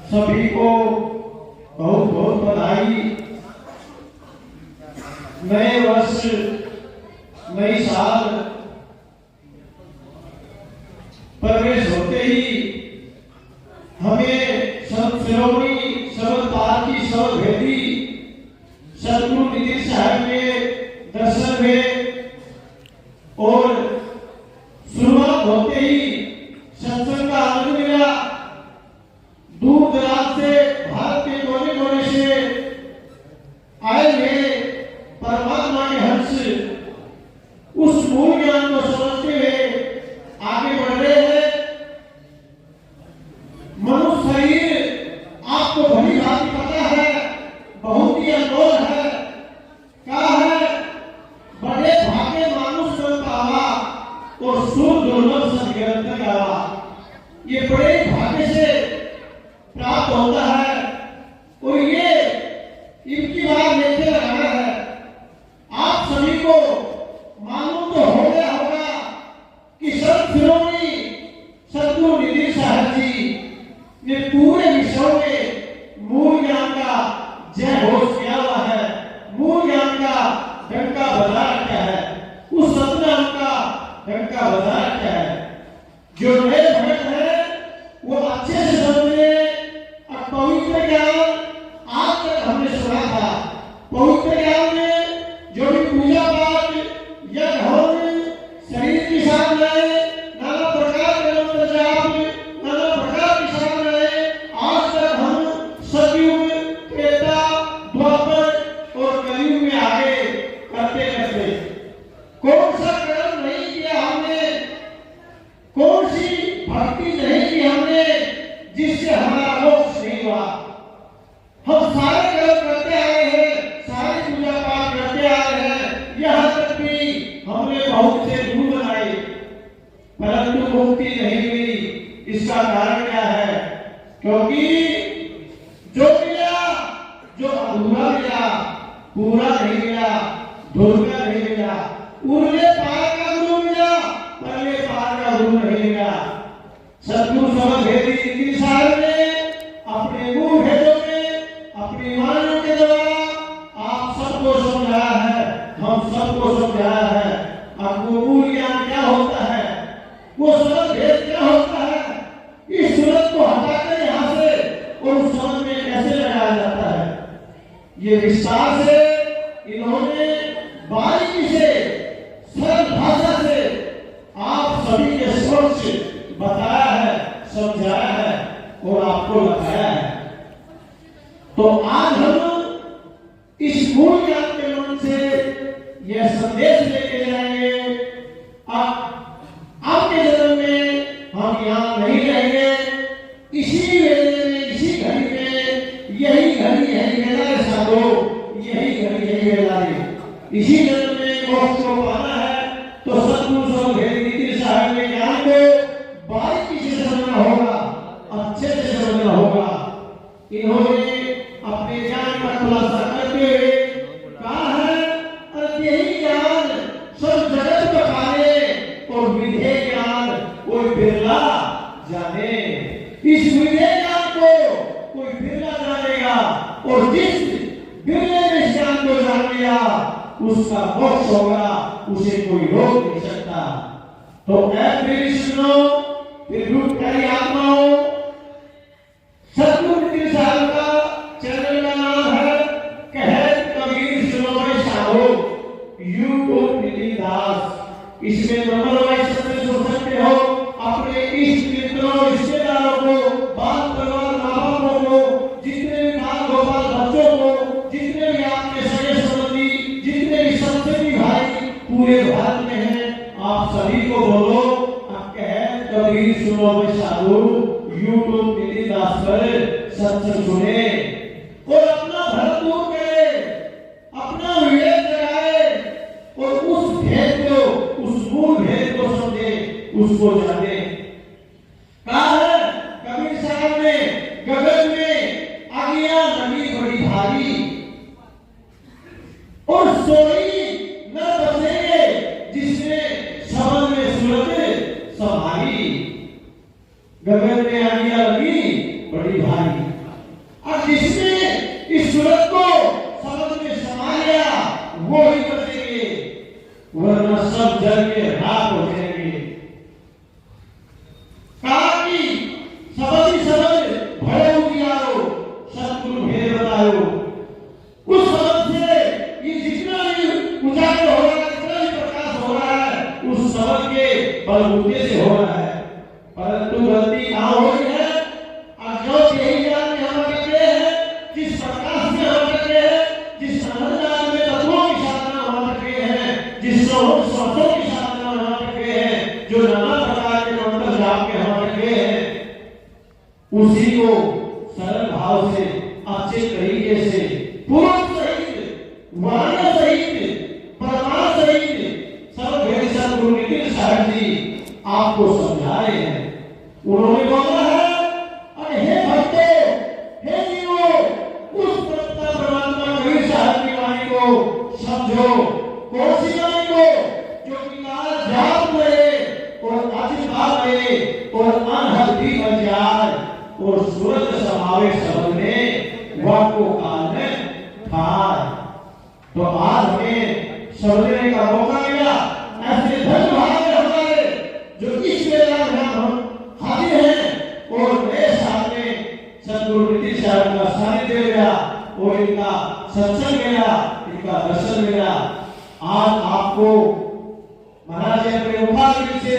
सभी को बहुत बहुत बधाई। नए वर्ष नई साल प्रवेश होते ही हमें संत शिरोमणि सर्व पारकी सर्व भेदी सदगुरु निधि साहब के दर्शन हुए और शुरुआत होते ही सत्संग का आनंद मिला। दूर दराज से भारत के कोने कोने से आए हुए परमात्मा के हंस उस मूल ज्ञान को समझते हुए आगे बढ़ रहे हैं। मनुष्य शरीर आपको भली भांति पता है, बहुत ही अनमोल है। क्या है? बड़े भागे मानुष को पावा और सुर दुर्लभ सदग्रंथ गावा। ये बड़े भाग्य से प्राप्त होता है और ये इनकी बात लेके लगाना है। आप सभी को मालूम तो हो गया होगा कि संत शिरोमणि सदगुरु निधि साहब जी ने पूरे विश्व में मूल ज्ञान का जय घोष किया हुआ है। मूल ज्ञान का डंका बजा रखा है, उस सतनाम का डंका बजा रखा है। जो नए भक्त है वो अच्छे से समझे। पवित्र ज्ञान आज तक हमने सुना था। पवित्र ज्ञान में जो भी पूजा पाठ या हवन शरीर की सामने नाना प्रकार के मंत्र जाप नाना प्रकार की सामने आज तक हम सतयुग त्रेता द्वापर और कलयुग में आगे करते करते कौन सा कर्म नहीं किया हमने, कौन सी भक्ति नहीं की हमने जिससे हमारा मोक्ष नहीं हुआ। हम सारे कर्म करते आए हैं, सारी पूजा पाठ करते आ रहे हैं, यहाँ तक भी हमने बहुत से गुरु बनाए परंतु मुक्ति नहीं मिली। इसका कारण क्या है? क्योंकि जो मिला जो अधूरा मिला, पूरा नहीं मिला, धुरका नहीं मिला। उरले पार का गुरु मिला, परले पार का गुरु नहीं मिला। सदगुरु सर्व भेदी निधि साहब ने अपने मूल भेदों में अपनी वाणियों के द्वारा आप सबको समझाया है, हम सबको समझाया है। अब वो मूल ज्ञान क्या होता है, वो सर्व भेद क्या होता है, इस सूरत को हटाकर यहाँ से और उस समझ में कैसे लगाया जाता है, ये विस्तार से इन्होंने बारीकी से सरल भाषा से आप सभी के समक्ष बताया है, समझाया है और आपको बताया है। तो आज हम इस मूल ज्ञान के मन से यह संदेश लेके जाएंगे। आपके जन्म में हम यहाँ नहीं रहेंगे, इसी वेले में इसी घड़ी में यही घड़ी है वेला साधो, यही घड़ी है वेला है। इसी जन्म में मोक्ष को पाना है तो सदगुरु सर्व भेदी निधि साहब के ज्ञान को बारीकी से समझना होगा, अच्छे से समझना होगा। इन्होंने अपने ज्ञान का खुलासा करते हुए कहा है, यही ज्ञान सब जगत बखाने और विधेय ज्ञान कोई बिरला जाने। इस विधेय ज्ञान को कोई बिरला जानेगा और जिस बिरले ने इस ज्ञान को जान लिया उसका मोक्ष होगा, उसे कोई रोक नहीं सकता। तो फिर सुनो, फिर रूप करी आत्माओं, सदगुरु निधि साहब का चैनल का नाम है कहत कबीर सुनो भाई साहो यूट्यूब निधि दास। इसमें नंबर वाइज सबसे सुन सकते हो। अपने इष्ट मित्रों रिश्तेदारों को, बाल परिवार माँ बापों को, जितने भी बाल गोपाल बच्चों को, जितने भी आपके सगे संबंधी, जितने भी सत्संगी भाई पूरे भारत में हैं, आप सभी को बोलो कबीर सुनो में साधु यूट्यूब नीति दास पर सत्संग सुने और अपना धर्म दूर करे, अपना विवेक जगाए और उस भेद को, उस मूल भेद को समझे, उसको जाने। कहा है कबीर साहब ने, गगन में आगियां लगी बड़ी भारी और सोई न बसेंगे जिसने समझ में सूरत संभाली। गगन में आगियां लगी बड़ी भारी और जिसने इस सूरत को समझ में समा लिया वो ही बचेंगे, वरना सब जल के राख हो जाएंगे। कहा कि समझ ही समझ भय उजियारो, सतगुरु भेद बतायो। उस समझ से ये जितना भी उजागर हो रहा है, जितना भी प्रकाश हो रहा है, उस समझ के बलबूते से हो रहा है। परंतु गलती कहाँ हो रही है? अज्ञान यही ज्ञान में हम अटके हैं, जिस प्रकाश में हम अटके हैं, जिस समझदार में तत्वों की साधना हम अटके हैं, जिस स्वार्थों की साधना हम अटके हैं, जो नाना प्रकार के अंतर्जाम के हम अटके हैं, उसी को सरल भाव से अच्छे तरीके से पूर्ण सहित, वर्ण सहित, प्रमाण सहित सब भेद सद्गुरु नितिन साहब जी आपको समझा रहे हैं। उन्होंने बोला है, अरे हे भक्तों, हे जीवो, उस परमात्मा कबीर साहब की वाणी को समझो, कौन सी वाणी को? जो कि काल जाप रहे और आशीर्वाद रहे और अनहद भी बन जाए और सूरत समावे शब्द में वह को काल में खाए। तो आज हमें समझने का मौका मिला। ऐसे धन भाग हमारे जो इस वेला में हम हाजिर हैं और नए साल में सद्गुरु नितिन साहब का सानिध्य मिला और इनका सत्संग मिला, इनका दर्शन मिला। आज आपको महाराज अपने उपाधि से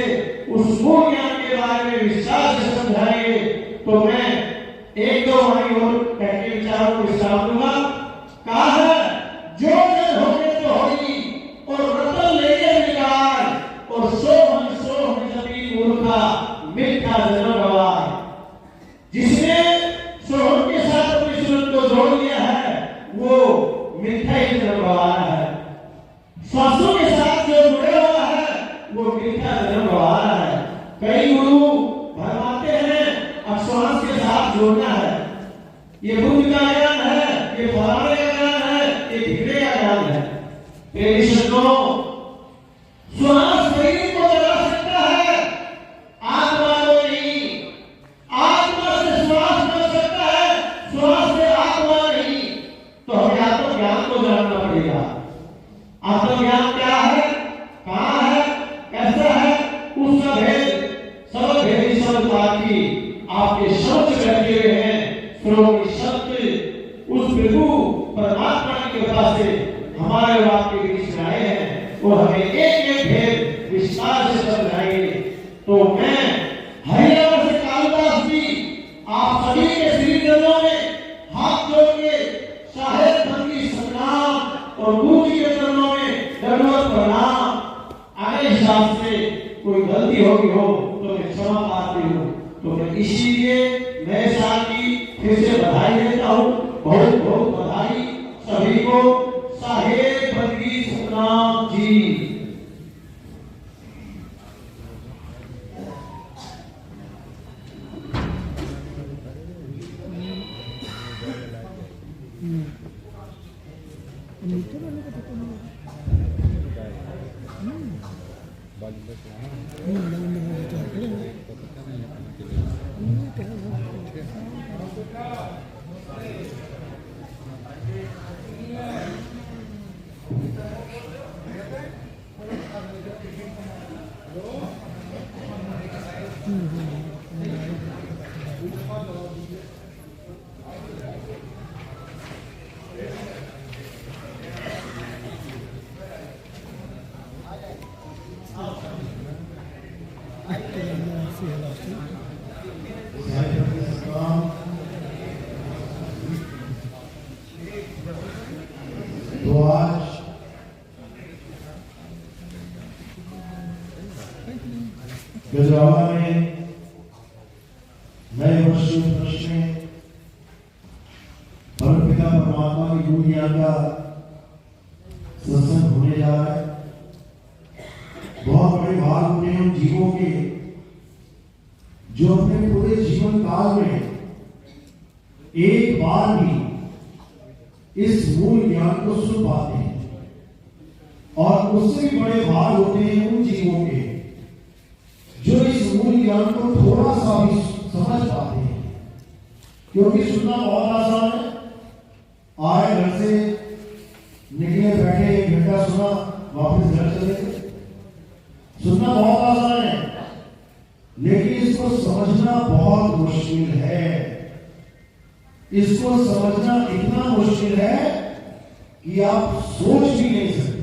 उस मूल ज्ञान के बारे में विस्तार से समझाएंगे। तो मैं एक दो वाणी और कह के विचारों को विस्तार दूंगा। कहा है, जो जन होने तो होगी और रतन लेके निकाल और सो हम जमीन मूर्खा मिथ्या जन्म गवाए। जिसने सोहन के साथ अपनी सूरत को जोड़ लिया है वो मिथ्या ही जन्म गवा रहा है। स्वास्थ्यों के साथ जो जुड़े हुआ है वो मिथ्या जन्म गवा रहा है। कई गुरु भरमाते हैं अश्वास के साथ जोड़ना है, ये बुद्ध का ज्ञान है, ये फलाने का ज्ञान है, ये ढिकड़े का ज्ञान है। मेरी शब्दों, श्वास शरीर को चला सकता है, आत्मा को नहीं। आत्मा से श्वास बन सकता है, श्वास से आत्मा नहीं। तो हमें आत्मज्ञान को जानना पड़ेगा। आत्मज्ञान क्या है, कहाँ है, कैसा है, उसका भेद सब भेदी सब बाकी आपके शब्द बैठे हुए हैं। श्रोणी सत्य उस प्रभु परमात्मा की कृपा से हमारे और आपके बीच में आए हैं और हमें एक एक भेद विस्तार से समझाएंगे। तो मैं हरियाणा से कालिदास जी आप सभी के श्री चरणों में हाथ जोड़ के साहेब भक्ति संग्राम और गुरु जी के चरणों में दंडवत प्रणाम। आगे हिसाब से कोई गलती होगी हो तो मैं क्षमा पाती हूँ। तो मैं इसीलिए नए साल की फिर से बधाई देता हूँ। बहुत बहुत बधाई सभी को। साहेब भक्ति संग्राम जी। गजरावा में जीवों के जो अपने पूरे जीवन काल में एक बार भी इस मूल ज्ञान को सुन पाते हैं, और उससे भी बड़े भाग होते हैं उन जीवों के जो इस मूल ज्ञान को थोड़ा सा भी समझ पाते हैं। क्योंकि सुनना बहुत आसान है, आए घर से निकले, बैठे, 1 घंटा सुना, वापस घर चले गए। सुनना बहुत आसान है, लेकिन इसको समझना बहुत मुश्किल है। इसको समझना इतना मुश्किल है कि आप सोच भी नहीं सकते।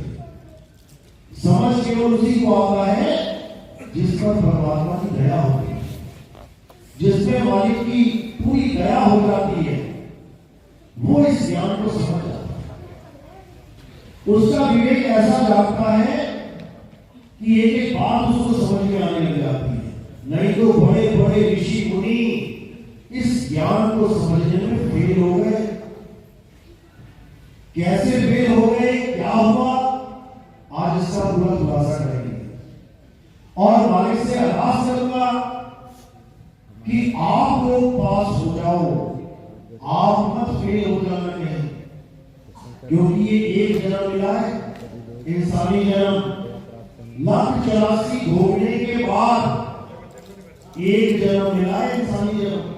समझ केवल उसी को आता है जिस पर परमात्मा की दया होती है, जिसमें मालिक की पूरी दया हो जाती है, वो इस ज्ञान को समझ जाता है। उसका विवेक ऐसा जागता है कि एक एक बात उसको समझ में आने लग जाती है। नहीं तो बड़े बड़े ऋषि मुनि इस ज्ञान को समझने में फेल हो गए। कैसे फेल हो गए, क्या हुआ, आज इसका पूरा खुलासा करेंगे। और मालिक से अरदास करूंगा कि आप लोग पास हो जाओ, आप मत फेल हो जाना कहीं, क्योंकि ये एक जन्म मिला है, इंसानी जन्म। 1,84 घूमने के बाद एक जन्म मिला है, इंसानी जन्म।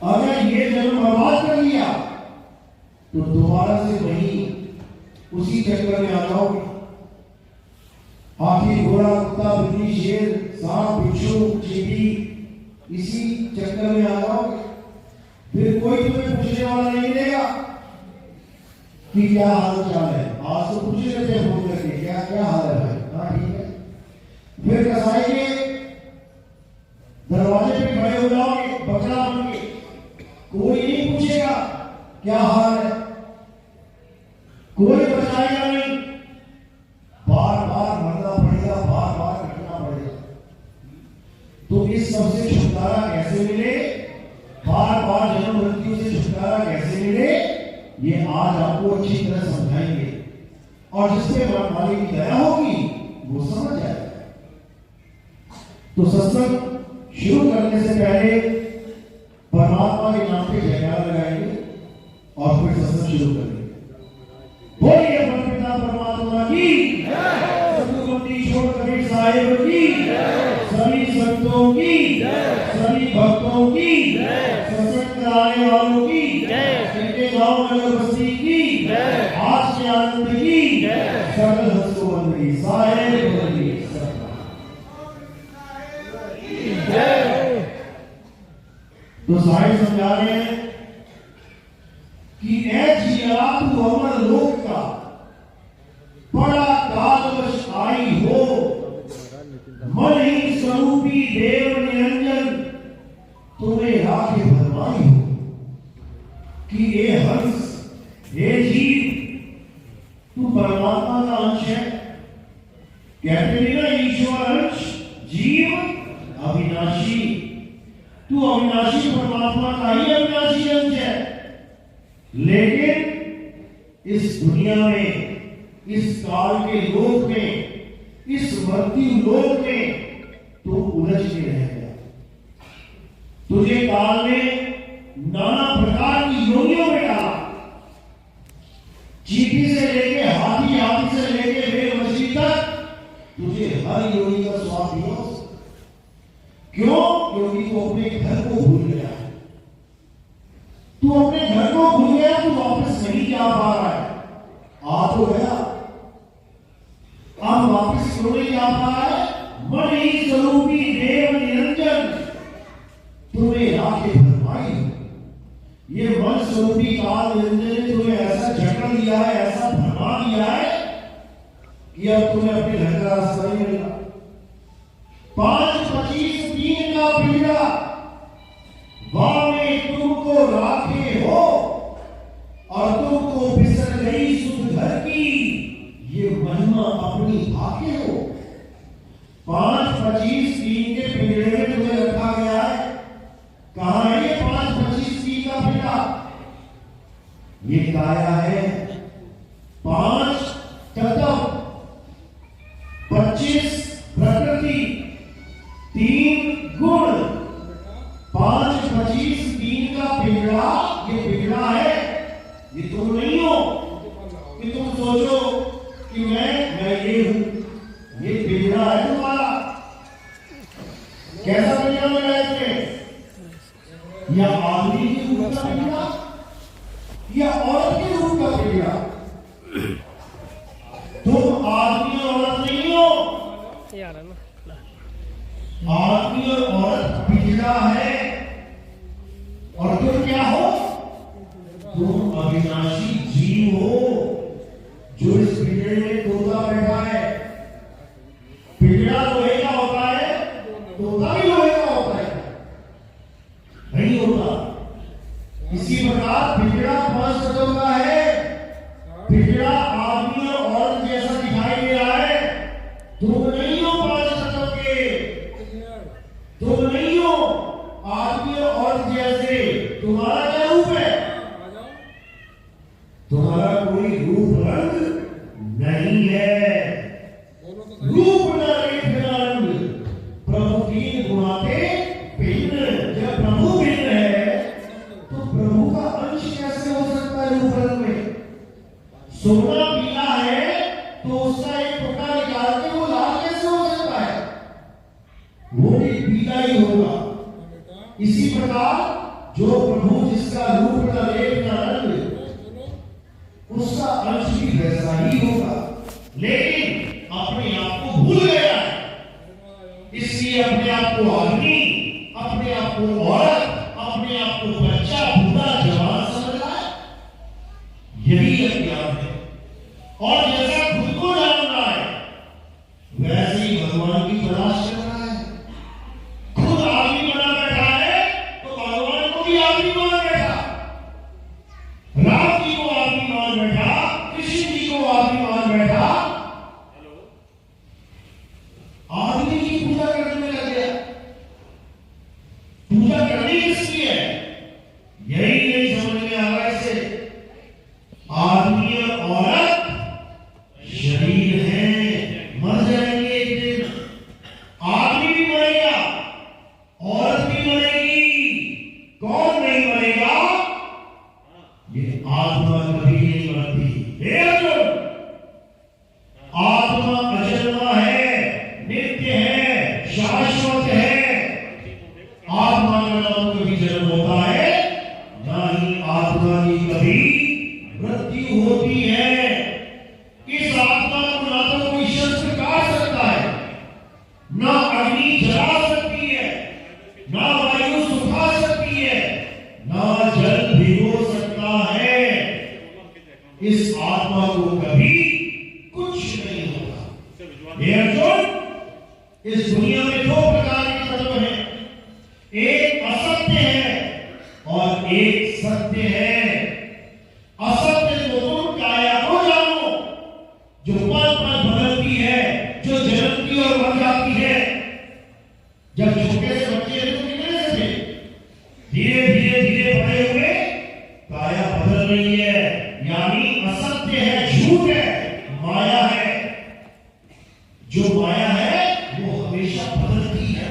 अगर ये जन्म बर्बाद कर लिया तो दोबारा से वही उसी चक्कर में आ जाओगे। हाथी, घोड़ा, कुत्ता, बिल्ली, शेर, सांप, बिच्छू, चींटी, इसी चक्कर में आ जाओगे। फिर कोई तुम्हें पूछने वाला नहीं रहेगा कि क्या हाल चाल है। आज तो पूछ लेते हैं फोन करके, क्या क्या हाल है भाई, हाँ ठीक है। फिर कसाई के दरवाजे पे खड़े हो जाओगे बकरा बन के, कोई नहीं पूछेगा क्या हाल है, कोई बचाएगा नहीं। बार बार मरना पड़ेगा, बार बार कटना पड़ेगा। तो इस सब से छुटकारा कैसे मिले, बार बार जन्म मृत्यु से छुटकारा कैसे मिले, ये आज आपको अच्छी तरह समझाएंगे। और जिसपे मालिक की दया होगी वो समझ जाएगा। तो सत्संग शुरू करने से पहले परमात्मा के नाम पे जयकार लगाएंगे और फिर सत्संग शुरू करेंगे। बोलिए परमपिता परमात्मा की जय, सतगुरु ईश्वर कबीर साहिब की जय, सभी संतों की जय, सभी भक्तों की जय, सत्संग कराने वालों की जय, जिनके गांव नगर बस्ती की जय, आज के आनंद की जय, सकल हंसोवंदनी साहिब की जय। तो साहिब समझा रहे हैं कि ऐ जिया तू अमर लोक का बड़ा कालवश आई हो, मन ही स्वरूपी देव निरंजन तुम्हें राखे भरमाई हो। कि ये हंस, ये जीव, तू परमात्मा का अंश है। कहते नहीं ना, ईश्वर अंश जीव अविनाशी। तू अविनाशी परमात्मा का ही अविनाशी अंश है। लेकिन इस दुनिया में, इस काल के लोक में, इस मृत्यु लोक में तू उलझ के रह गया। तुझे काल ने नाना प्रकार की योनियों में डाला। चींटी से लेके हाथी, हाथी से लेके बेल मछली तक तुझे हर योनि का स्वाद दिया। क्यों? क्योंकि तू अपने घर को भूल गया। तू अपने घर को भूल गया, तू वापस नहीं जा पा रहा है। आ तो गया, अब वापस क्यों नहीं जा पा रहा है? मन ही स्वरूपी देव निरंजन तुम्हें राखे भरमाई। ये मन स्वरूपी काल निरंजन ने तुम्हें ऐसा जकड़ दिया है, ऐसा भरमा दिया है कि अब तुम्हें अपने घर का रास्ता नहीं मिलेगा। 5-25 दिन का पीड़ा वामे तुमको राखे हो और तुमको बिसर गई सुध घर की, ये महिमा अपनी भाके हो। 5-25 दिन के पिंजरे में तुम्हें रखा गया है। कहां है ये 5-25 दिन का पिंजरा? ये काया है 5 तत्व 25 प्रकृति, 3 गुण, 5 25 3 का पिंजरा, ये पिंजरा है, ये तुम नहीं हो कि तुम सोचो कि मैं ये हूं, ये पिंजरा है तुम्हारा। कैसा पिंजरा बनाया इसने? या आदमी के रूप का पिंजरा या औरत के रूप का पिंजरा? तुम आदमी और औरत नहीं हो, आदमी और औरत पिंजरा है, और तुम क्या हो? तुम अविनाशी जीव हो, जो इस पिंजरे में तोता बैठा है। पिंजरा लोहे का होता है, तोता भी लोहे का होता है? नहीं होता। इसी प्रकार पिंजरा 5 तत्वों का है। पिंजरा आदमी और औरत जैसा दिखाई दे रहा है, तुम नहीं हो 5 तत्वों के, तुम नहीं हो आदमी और औरत जैसे। तुम्हारा क्या रूप है? तुम्हारा कोई रूप रंग नहीं है। रूप न रेख न रंग, प्रभु तीन गुणाते भिन्न। जब प्रभु भिन्न है तो प्रभु का अंश कैसे हो सकता है रूप रंग में? सोना पीला है तो उसका एक टुकड़ा निकाल के वो लाल कैसे हो सकता है? वो भी पीला ही होगा। इसी प्रकार जो प्रभु जिसका रूप न रेख न रंग, उसका अंश भी वैसा ही होगा, लेकिन अपने आप को भूल गया है। इसलिए अपने आप को आदमी, अपने आप को औरत, अपने आप को बच्चा, बूढ़ा, जवान समझ रहा है। यही अज्ञान है। और जैसा खुद को जान रहा है, वैसे ही भगवान की तलाश कर रहा है। खुद आदमी बना बैठा है तो भगवान को भी आदमी बना बैठा, राम जी को आदमी मान बैठा, कृष्ण जी को आदमी मान बैठा, आदमी की पूजा करने में लग गया। पूजा करनी किसकी है? यही नहीं समझ में आ रहा है इसे। आदमी और औरत शरीर है, मर जाएंगे एक दिन। आदमी भी मरेगा, औरत भी मरेगी। कौन नहीं मरेगा? ये आत्मा कभी नहीं मरती। हे अर्जुन, आत्मा अजन्मा है, नित्य है, शाश्वत है। आत्मा का नाम कभी जन्म होता है, ना ही आत्मा की कभी मृत्यु होती है। इस आत्मा को ना तो कोई शस्त्र काट सकता है, ना अग्नि जला सकती है, ना वायु सुखा सकती है, ना जल भिगो सकता है। इस आत्मा को कभी कुछ नहीं होता। हे अर्जुन, इस दुनिया में 2 प्रकार के तत्व हैं, एक असत्य है और एक सत्य है। असत्य तो तुम काया को जानो, जो पल पल बदलती है, जो जन्मती और मर जाती है। जब छोटे से बच्चे थे तो कितने से थे? धीरे धीरे धीरे बड़े हुए, काया बदल रही है, यानी असत्य है, झूठ है, माया है। जो माया है वो हमेशा बदलती है।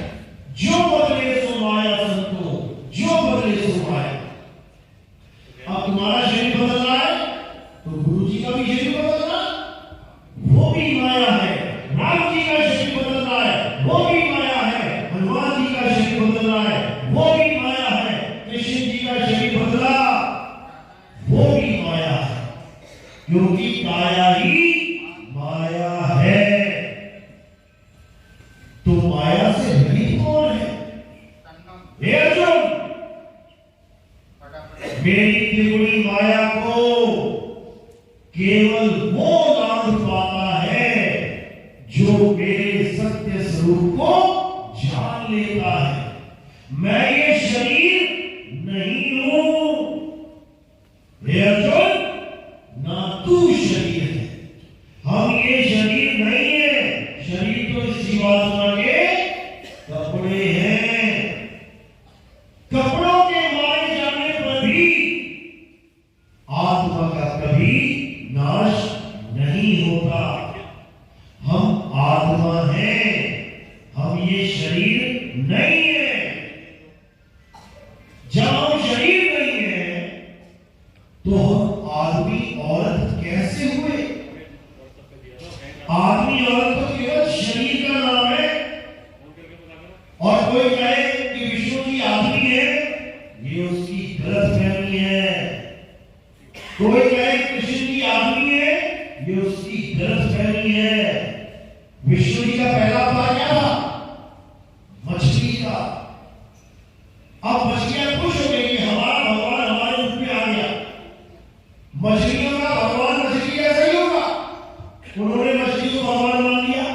जो बदले सो माया संतो, जो बदले सो माया। अब तुम्हारा शरीर बदल रहा है तो गुरु जी का भी शरीर बदल रहा है, वो भी माया है। राम जी का शरीर बदल रहा है, वो भी माया है। हनुमान जी का शरीर बदल रहा है, वो भी माया है। कृष्ण जी का शरीर बदला, वो भी माया है, क्योंकि काया ही माया है। तो माया से रहित कौन है? हे अर्जुन, मेरी त्रिगुणी माया को केवल वो जान पाता है जो मेरे सत्य स्वरूप को जान लेता है। मैं ये शरीर नहीं हूं। हे अर्जुन, ना तू शरीर है, हम ये शरीर नहीं है। शरीर तो इस जीवात्मा के कपड़े हैं। कपड़ों के मारे जाने पर भी आत्मा का कभी नाश नहीं होता। हम आत्मा हैं, ये शरीर नहीं है। जब हम शरीर नहीं है तो हम आदमी औरत कैसे हुए? आदमी औरत तो केवल शरीर का नाम है। और कोई कहे कि विष्णु जी आदमी है, ये उसकी गलतफहमी है। कोई कहे कृष्ण जी आदमी है, ये उसकी गलतफहमी है। विष्णु जी का पहला अवतार क्या था? मछली का। अब मछलियां खुश हो गई कि हमारा भगवान हमारे रूप में आ गया। मछलियों का भगवान मछली कैसा ही होगा? उन्होंने मछली को भगवान मान लिया।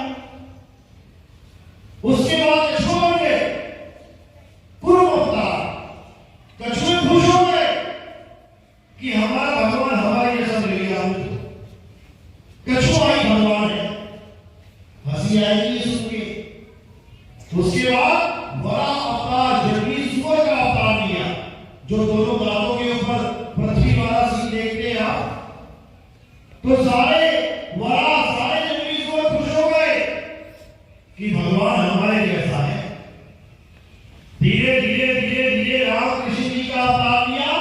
उसके बाद कछुआ बन गए, पूर्व अवतार। कछुए खुश हो गए कि हमारा भगवान हमारे जैसा मिल गया। कछुआ ही भगवान है। हंसी आएगी सुन के। उसके बाद बड़ा अवतार जंगली सुअर का अवतार लिया, जो दोनों दांतों के ऊपर पृथ्वी वाला सी देखते हैं आप। तो सारे जंगली सुअर खुश हो गए कि भगवान हमारे जैसा है। धीरे धीरे धीरे धीरे राम कृष्ण जी का अवतार लिया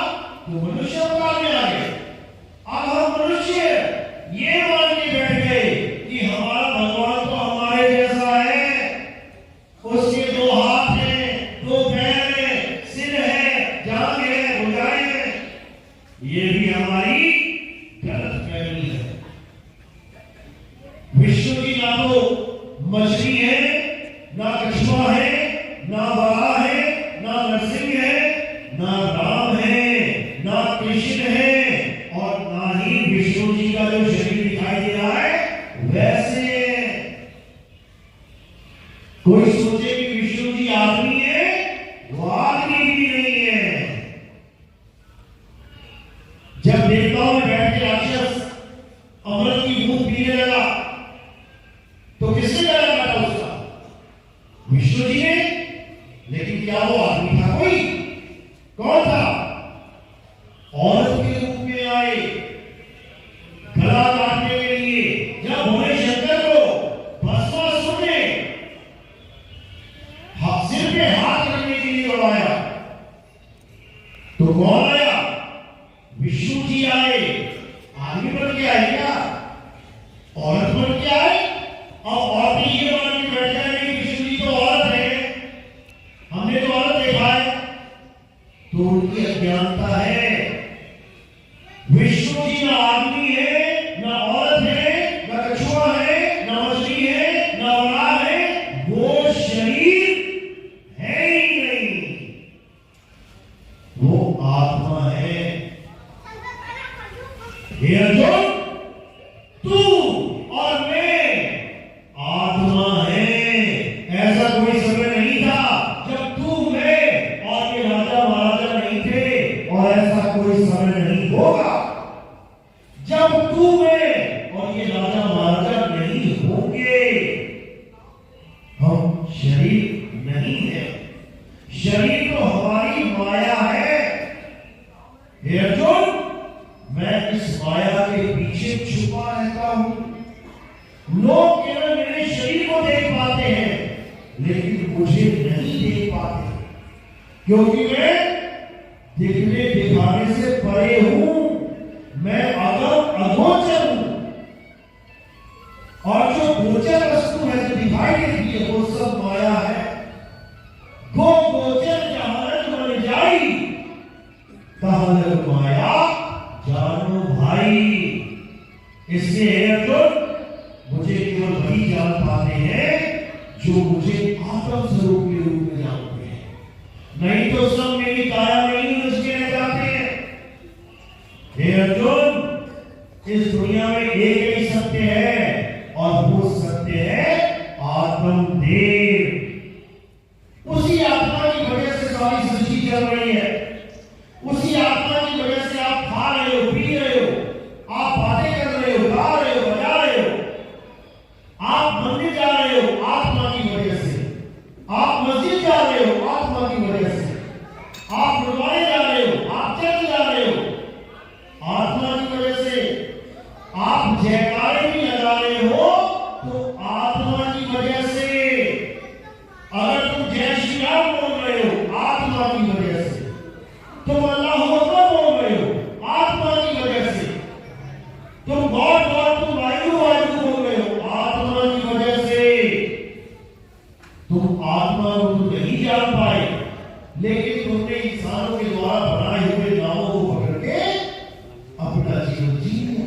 तो मनुष्य अवतार में आ गए। अब हम मनुष्य ये मान के बैठ गए कि हमारा भगवान तो हमारे जैसा है। उसके दो हाथ हैं, दो पैर हैं, सिर है, जांघ है, भुजाएं हैं। ये भी हमारी गलतफहमी है। विष्णु जी ना तो मछली है, ना कछुआ है, ना वराह है, ना नरसिंह है, ना राम है, ना कृष्ण है, और ना ही विष्णु जी का जो शरीर दिखाई दे रहा है वैसे। कोई सोचे कि विष्णु जी आदमी है, वो आदमी भी नहीं है। जब देवताओं में बैठ के राक्षस अमृत की बूंद पीने लगा तो किसने गला काटा उसका? विष्णु जी ने। लेकिन क्या वो आदमी था? कोई कौन था? औरत के रूप में आए गला काटने के लिए। जब भोले शंकर को भस्मासुर ने सिर पे हाथ रखने के लिए दौड़ाया तो कौन आया? विष्णु जी आए। आदमी बन के आए क्या? औरत बन के आए। और ये मान के बैठ जाए कि विष्णु जी तो औरत है, हमने तो औरत देखा है। तो उनकी अज्ञानता है। विष्णु जी ना आदमी है, ना औरत है, ना कछुआ है, ना मछली है, ना वराह है। वो शरीर है ही नहीं, वो आत्मा है। हे अर्जुन, तू और मैं आत्मा है। ऐसा कोई समय नहीं था जब तू, मैं और ये राजा महाराजा नहीं थे, और ऐसा कोई समय नहीं होगा जब तू, मैं और ये राजा महाराजा नहीं होंगे। हम शरीर नहीं है। शरीर तो हमारी माया है। हे अर्जुन, मैं इस माया के पीछे छुपा रहता हूं। लोग केवल मेरे शरीर को देख पाते हैं, लेकिन मुझे नहीं देख पाते, क्योंकि मैं दिखने दिखाने से परे हूं। मैं अगम अगोचर हूं। और जो गोचर वस्तु है, जो दिखाई देती है, वो सब माया है। गो गोचर जहां बन जाई, तहां लग माया जानो भाई। इसलिए अर्जुन, मुझे केवल वही जान पाते हैं जो मुझे आत्म स्वरूप के रूप में जानते हैं। नहीं तो सब मेरी काया में ही उलझ के रह जाते हैं। हे अर्जुन, इस दुनिया में एक ही सत्य है, और वो सत्य है आत्मदेव। उसी आत्मा की वजह से सारी सृष्टि चल रही है। उसी आत्मा की वजह से आप खा रहे हो, पी रहे हो, आप बातें कर रहे हो, गा रहे हो, बजा रहे हो, आप मंदिर जा रहे हो आत्मा की वजह से, आप मस्जिद जा रहे हो आत्मा की वजह से, आप गुरुद्वारे जा रहे हो, आप चर्च जा रहे हो आत्मा की वजह से, आप जयकारे भी लगा रहे हो तो आत्मा की वजह से, तुम आत्मा को तो नहीं जान पाए, लेकिन तुमने इंसानों के द्वारा बनाए हुए नामों को पकड़ के अपना जीवन जी लिया।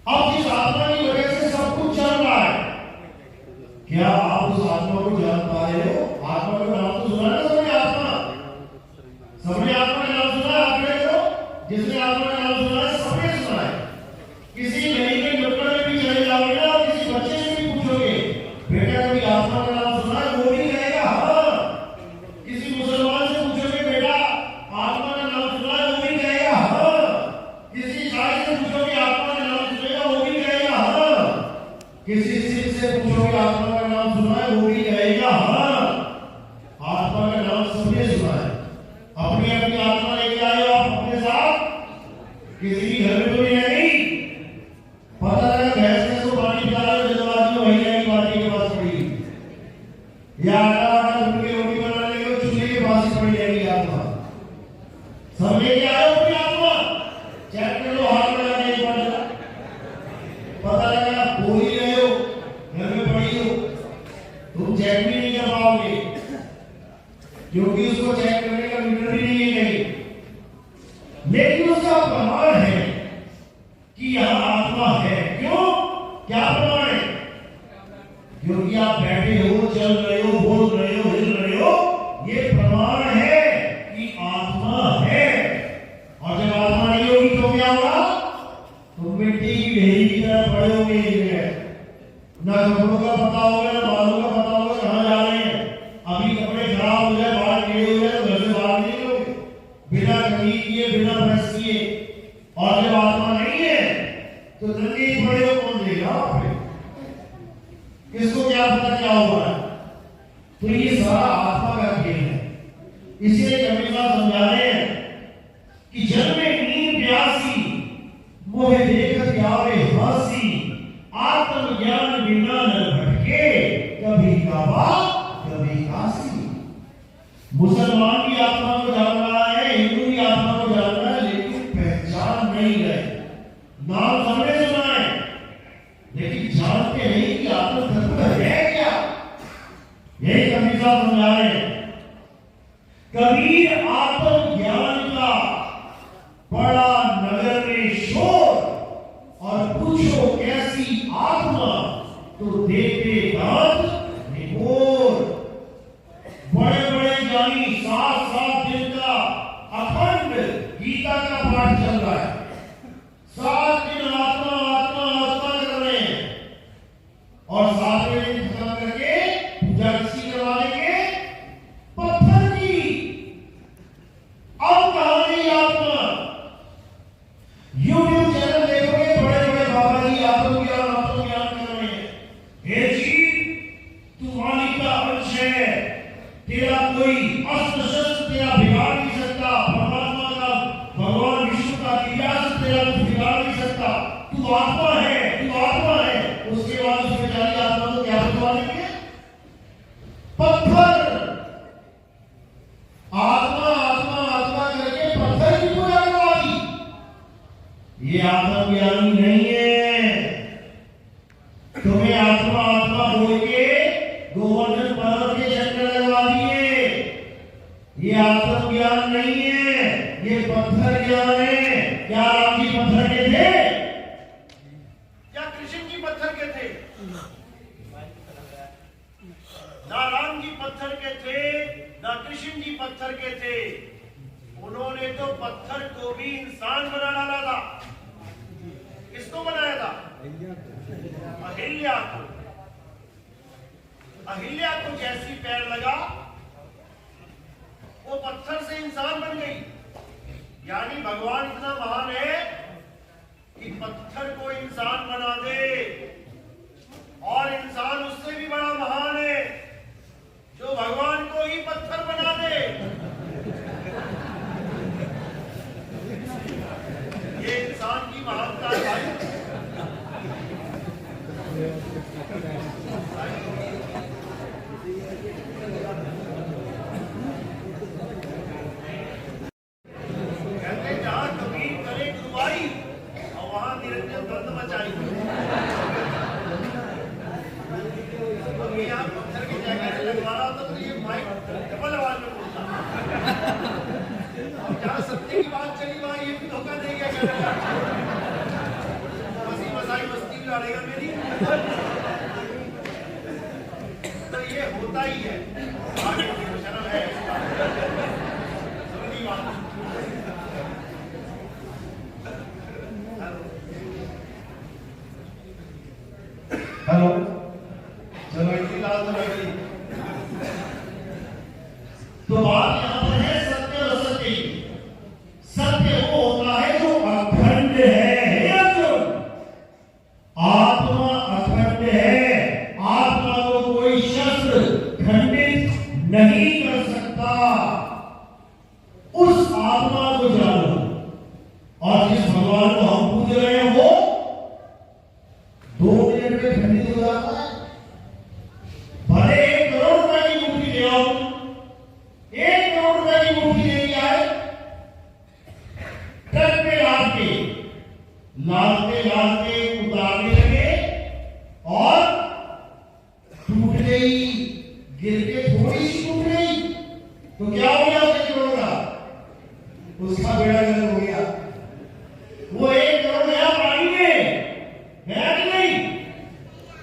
अब जिस आत्मा की वजह से सब कुछ चल रहा है, क्या आप उस आत्मा को जान पा रहे हो? आत्मा का नाम तो सुना है सबने? सबने आत्मा का नाम सुना है? आप खड़े करो, जिसने आत्मा का नाम सुना है सबने सुना है। किसी गली के नुक्कड़ में भी चले जाओगे ना और किसी बच्चे से भी पूछोगे, बेटा कभी आत्मा का नाम सुना है? वो भी कहेगा हाँ। किसी मुसलमान से पूछोगे, बेटा आत्मा का नाम सुना है? वो भी कहेगा हाँ। किसी ईसाई से पूछोगे आत्मा का नाम सुनेगा? वो भी कहेगा हाँ। किसी सिख से पूछोगे आत्मा का नाम सुना है? वो भी कहेगा हाँ। आत्मा का नाम सबने सुना है। अपनी अपनी आत्मा लेके आए हो आप अपने साथ, किसी घर में तो नहीं है नहीं। पता लगा भैंस को पानी पिला रहे हो, जल्दबाजी में भैया की पार्टी के पास पड़ी, या आटा उनके रोटी बनाने के चूल्हे के पास ही पड़ी रहेगी आत्मा। सब लेके आए हो अपनी आत्मा, चेक कर लो, हाथ लगा के एक बार। पता लगा भूल ही रहे हो, घर में पड़ी हो, तुम चेक भी नहीं कर पाओगे, क्योंकि उसको चेक करने का मीटर भी नहीं है कहीं। लेकिन उसका प्रमाण है कि यह आत्मा है। क्यों? क्या प्रमाण है? क्योंकि आप बैठे हो, चल रहे हो, बोल रहे हो, हिल रहे हो, ये प्रमाण है कि आत्मा है। और जब आत्मा नहीं होगी तो क्या होगा? तुम मिट्टी की ढेरी की तरह पड़े होंगे एक जगह, ना कपड़ों का पता होगा, ना बालों का पता होगा कहां जा रहे हैं। अभी कपड़े खराब हो जाए, बाल गिरे हो जाए तो घर से बाहर नहीं निकलोगे, बिना कमीज किए, बिना प्रेस किए। और जब आत्मा नहीं है तो नंगे ही पड़े हो, कौन देगा आप? किसको क्या पता क्या होगा? तो ये सारा आत्मा का खेल है। इसीलिए कबीर साहब समझा रहे हैं कि जन्म में नींद प्यासी, मोह देखत आवे हासी, आत्मज्ञान बिना न भटके, कभी काबा कभी काशी। मुसलमान की आत्मा को जान रहा है, हिंदू की आत्मा को जान रहा है, लेकिन पहचान नहीं है। नाम सबने सुना है, लेकिन जानते नहीं कि आत्मा तत्व है क्या। यही कबीर साहब समझा रहे हैं। कबीर आत्मज्ञान का बड़ा नगर में शोर, और पूछो कैसी आत्मा तो देते दांत निकोर। बड़े बड़े ज्ञानी 7-7 दिन का अखंड गीता का पाठ चल रहा है, 7 दिन आत्मा आत्मा आत्मा कर रहे हैं, और 7वें दिन खत्म करके पूजा किसी करवा देंगे? पत्थर की। अब कहां गई आत्मा? यूट्यूब चैनल देखोगे, बड़े बड़े बाबा जी आत्मज्ञान कर रहे हैं। हे जी, तू मालिक का अंश है, तेरा कोई अस्त्र शस्त्र तेरा बिगाड़ नहीं सकता, परमात्मा का, भगवान विष्णु का दिव्यास्त्र तेरा कुछ बिगाड़ नहीं सकता, तू आत्मा है, तू आत्मा है। उसके बाद उस बेचारी आत्मा को क्या बतवा देंगे? पत्थर। आत्मा आत्मा आत्मा करके पत्थर की पूजा करवा दी। ये आत्मज्ञानी नहीं है। तुम्हें आत्मा आत्मा बोल के गोवर्धन पर्वत के चक्कर लगवा दिए। ये आत्मज्ञान नहीं है, ये पत्थर ज्ञान है। क्या राम जी पत्थर के थे? क्या कृष्ण जी पत्थर के थे? ना राम जी पत्थर के थे, ना कृष्ण जी पत्थर के थे। उन्होंने तो पत्थर को भी इंसान बना डाला था। किसको बनाया था? अहिल्या को। अहिल्या को जैसी पैर लगा, वो पत्थर से इंसान बन गई। यानी भगवान इतना महान है कि पत्थर को इंसान बना दे, और इंसान उससे भी बड़ा महान है जो भगवान को ही पत्थर बना दे। ये इंसान की महानता है भाई। कहते जहां कबीर करे गुरुवाई और वहां निरंजन द्वंद मचाई। पत्थर की जगह से लगवा रहा होता तो ये माइक डबल आवाज में बोलता। और जहाँ सत्य की बात चली वहाँ ये भी धोखा दे गया क्या? मसी मसाई मस्ती भी लड़ेगा मेरी। तो ये होता ही है, आगे शर्म है समझी बात। हेलो, चलो इतनी बात तो लगी। तो बात यहाँ पर है सत्य और असत्य की। सत्य वो होता है जो अखंड है, हे अर्जुन। आत्मा अखंड है, आत्मा को कोई शस्त्र खंडित नहीं कर सकता। उस आत्मा को जानो, और जिस भगवान को हम पूज रहे हैं वो 2 मिनट में खंडित हो जाता है। भले 1 करोड़ रुपए की मूर्ति ले आओ, 1 करोड़ रुपए की मूर्ति लेके आए, ट्रक पे लादते लादते उतारने लगे और टूट गई, गिर के थोड़ी सी टूट गई, तो क्या हो गया? 1 करोड़ का उसका बेड़ा गर्क हो गया। वो 1 करोड़ गया पानी में, गया कि नहीं?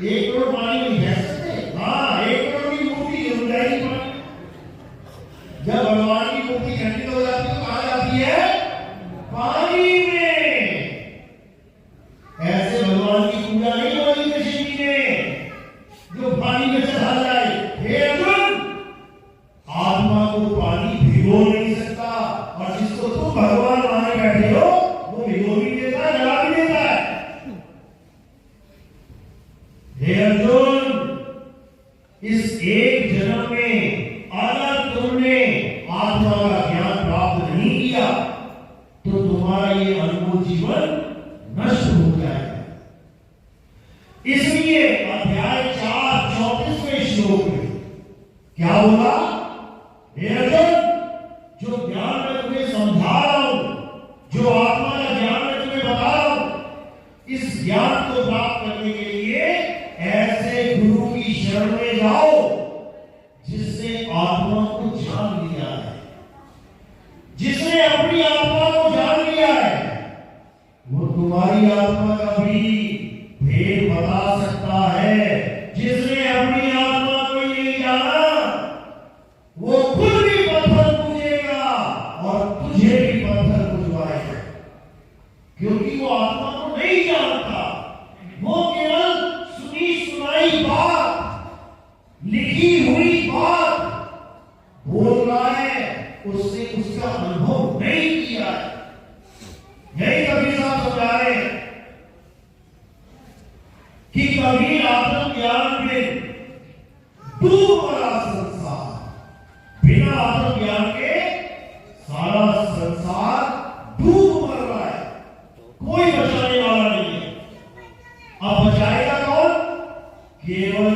1 करोड़ पानी में बह सकते? हाँ, 1 करोड़ की मूर्ति जम जाएगी पानी। जब भगवान की मूर्ति खंडित हो जाती है तो कहाँ जाती है? पानी में। ऐसे भगवान की पूजा नहीं होगी कृष्ण जी ने जो पानी में चढ़ा जाए। हे अर्जुन, आत्मा को पानी भिगो नहीं सकता, और जिसको तुम भगवान माने बैठे हो वो भिगो भी देता है, जला भी देता है। हे अर्जुन, इस एक जन्म में अगर तुमने आत्मा का ज्ञान प्राप्त नहीं किया तो तुम्हारा ये अनमोल जीवन नष्ट हो जाएगा। इसलिए अध्याय 4 34वें श्लोक में क्या होगा? हे अर्जुन, जो ज्ञान मैं तुम्हें समझा रहा हूं, जो आत्मा का ज्ञान मैं तुम्हें बता रहा हूं, इस ज्ञान को प्राप्त करने के लिए ऐसे गुरु की शरण में जाओ जिसने आत्मा को जान लिया है, जिसने अपनी आत्मा को जान लिया है। वो तुम्हारी आत्मा का भी भेद बता सकता है। जिसने अपनी आत्मा को नहीं जाना वो खुद भी पत्थर पूजेगा और तुझे भी पत्थर पूजवाएगा, क्योंकि वो आत्मा को नहीं जानता। वो केवल सुनी सुनाई बात, लिखी हुई बात बोल रहा है, उसने उसका अनुभव नहीं किया है। यही कबीर साहब समझा रहे हैं कि कबीर आत्म ज्ञान में डूब पड़ा संसार। बिना आत्म ज्ञान के सारा संसार डूब मर रहा है, कोई बचाने वाला नहीं है। अब बचाएगा कौन? केवल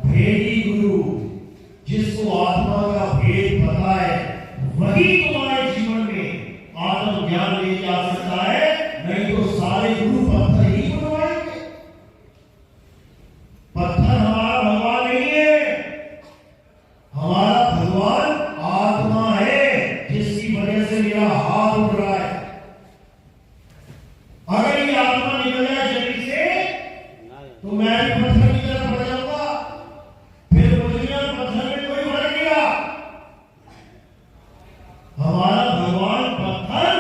भेदी गुरु, जिसको आत्मा का भेद पता है, वही तुम्हारे जीवन में आत्म ज्ञान लेके आ सकता है। नहीं तो सारे गुरु पत्थर ही बनवाएंगे। पत्थर हमारा भगवान नहीं है, हमारा भगवान आत्मा है, जिसकी वजह से मेरा हाथ उठ रहा है। अगर ये आत्मा निकल जाए शरीर से तो मैं भी पत्थर की तरफ बढ़ जाऊंगा, फिर मुझे पत्थर में कोई फर्क नहीं रहा। हमारा भगवान पत्थर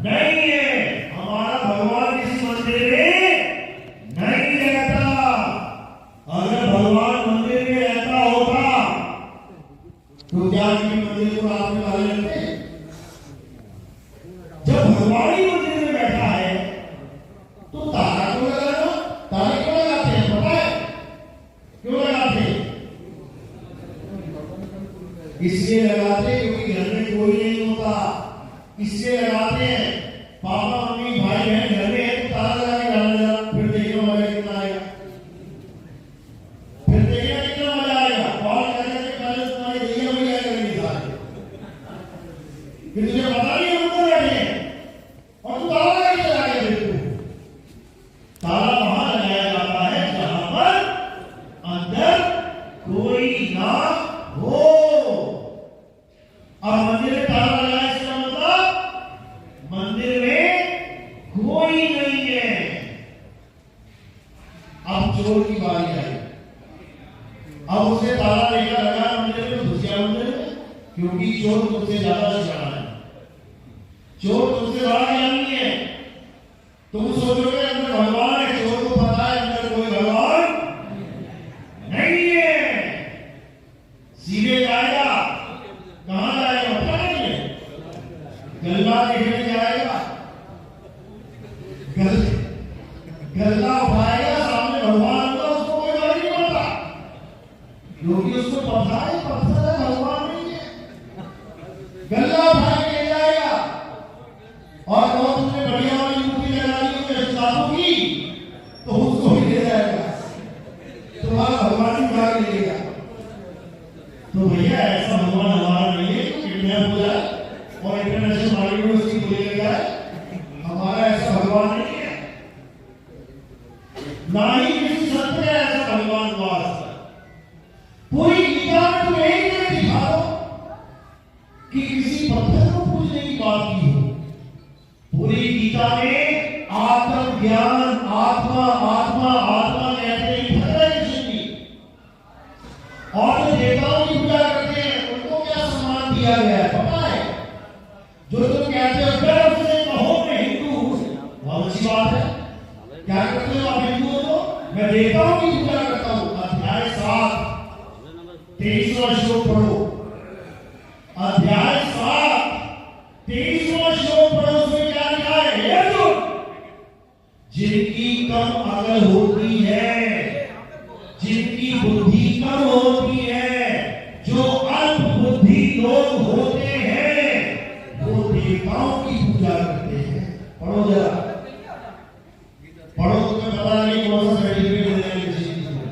नहीं है, हमारा भगवान इस मंदिर में नहीं रहता। अगर भगवान मंदिर में रहता होता तो क्या मंदिर को रात में ताले लगते? जब भगवान ही मंदिर में बैठा है तो ताला क्यों लगाना? ताले क्यों लगाते हैं? पता है क्यों लगाते हैं? इसलिए लगाते क्योंकि घर में कोई नहीं होता, इसलिए लगाते हैं। पापा मम्मी भाई बहन घर में है तो ताला लगा के डाल देना, फिर देखना मजा कितना आएगा, फिर देखना कितना मजा आएगा। और कहने के पहले तुम्हारी दैया भी आएगा नहीं सारे, फिर तुझे पता नहीं हम तो बैठे हैं और तू ताला लगा के चला गया। फिर ताला वहां लगाया जाता है जहां पर अंदर कोई ना हो। अब मंदिर में ताला लगा है, इसका मतलब मंदिर में कोई नहीं है। अब चोर की बारी आई। अब उसे ताला लेकर लगा मंदिर में, घुस गया मंदिर में, क्योंकि चोर तुमसे ज्यादा सियाना है, चोर तुमसे बड़ा ज्ञानी है। तुम सोचोगे अंदर भगवान है, चोर को पता है अंदर कोई भगवान नहीं है। सीधे जाएगा, कहां जाएगा पता नहीं है, गल्ला देखने जाएगा, गल्ला उठाएगा, सामने भगवान होगा, उसको कोई फर्क नहीं पड़ता, क्योंकि उसको पता है पत्थर है, भगवान नहीं है। गल्ला उठा के ले जाएगा और कहो तुमने बढ़िया वाली मूर्ति लगा दी है साधु की, तो उसको भी ले जाएगा, तुम्हारा भगवान उठा के ले जाएगा। तो भैया ऐसा भगवान हमारा नहीं है कि किडनैप हो जाए और इंटरनेशनल मार्केट में उसकी गोली लग जाए। हमारा ऐसा भगवान नहीं है, ना ही किसी संत ने ऐसा भगवान वास। पूरी गीता में तुम एक जगह दिखा दो कि किसी पत्थर को पूजने की बात की हो। पूरी गीता में आत्म ज्ञान, आत्मा आत्मा आत्मा कहते हैं कृष्ण की। और जो देवताओं की पूजा करते हैं उनको क्या सम्मान दिया गया है पता है? जो तुम कहते हो गर्व से कहो मैं हिंदू हूं, बहुत अच्छी बात है। क्या करते हो आप हिंदू हो? तो मैं देवताओं की पूजा करता हूं। अध्याय 7 23वां श्लोक पढ़ो, अध्याय 7 23वां श्लोक पढ़ो। उसमें क्या लिखा है? जिनकी कम अकल होती है, जिनकी बुद्धि कम होती है, जो अल्प बुद्धि लोग होते हैं, वो देवताओं की पूजा करते हैं। पढ़ो जरा, पढ़ो, तुम्हें पता नहीं कौन सा सर्टिफिकेट देने किसी चीज में।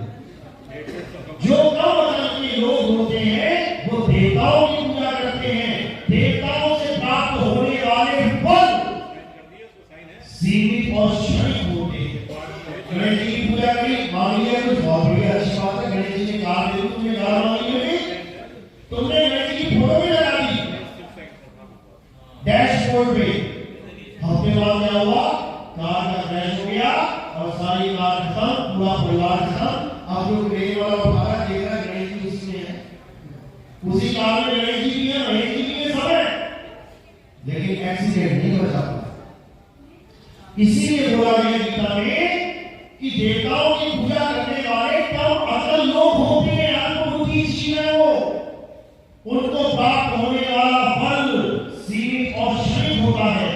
जो कम अकल के लोग होते हैं वो देवताओं की पूजा करते हैं। देवताओं से प्राप्त होने वाले फल सीमित और क्षणिक होते हैं। गणेश जी की पूजा करी, मान लिया कुछ बहुत बढ़िया अच्छी बात है। गणेश जी ने कार दे दी, तुमने कार मांगी होगी, तुमने गणेश जी की फोटो भी लगा दी डैशबोर्ड पे। हफ्ते बाद क्या हुआ? कार का क्रैश हो गया और सारी कार खत्म, पूरा परिवार खत्म। अब जो गणेश वाला उठा रहा देख रहा गणेश जी उसमें है, उसी कार में गणेश जी भी है, महेश जी भी है, सब है, लेकिन एक्सीडेंट नहीं हो जाता। इसीलिए बोला गया गीता में कि देवताओं की पूजा करने वाले कम अकल लोग होते हैं, अल्पबुद्धि जीव है वो, उनको प्राप्त होने वाला फल सीमित और क्षणिक होता है।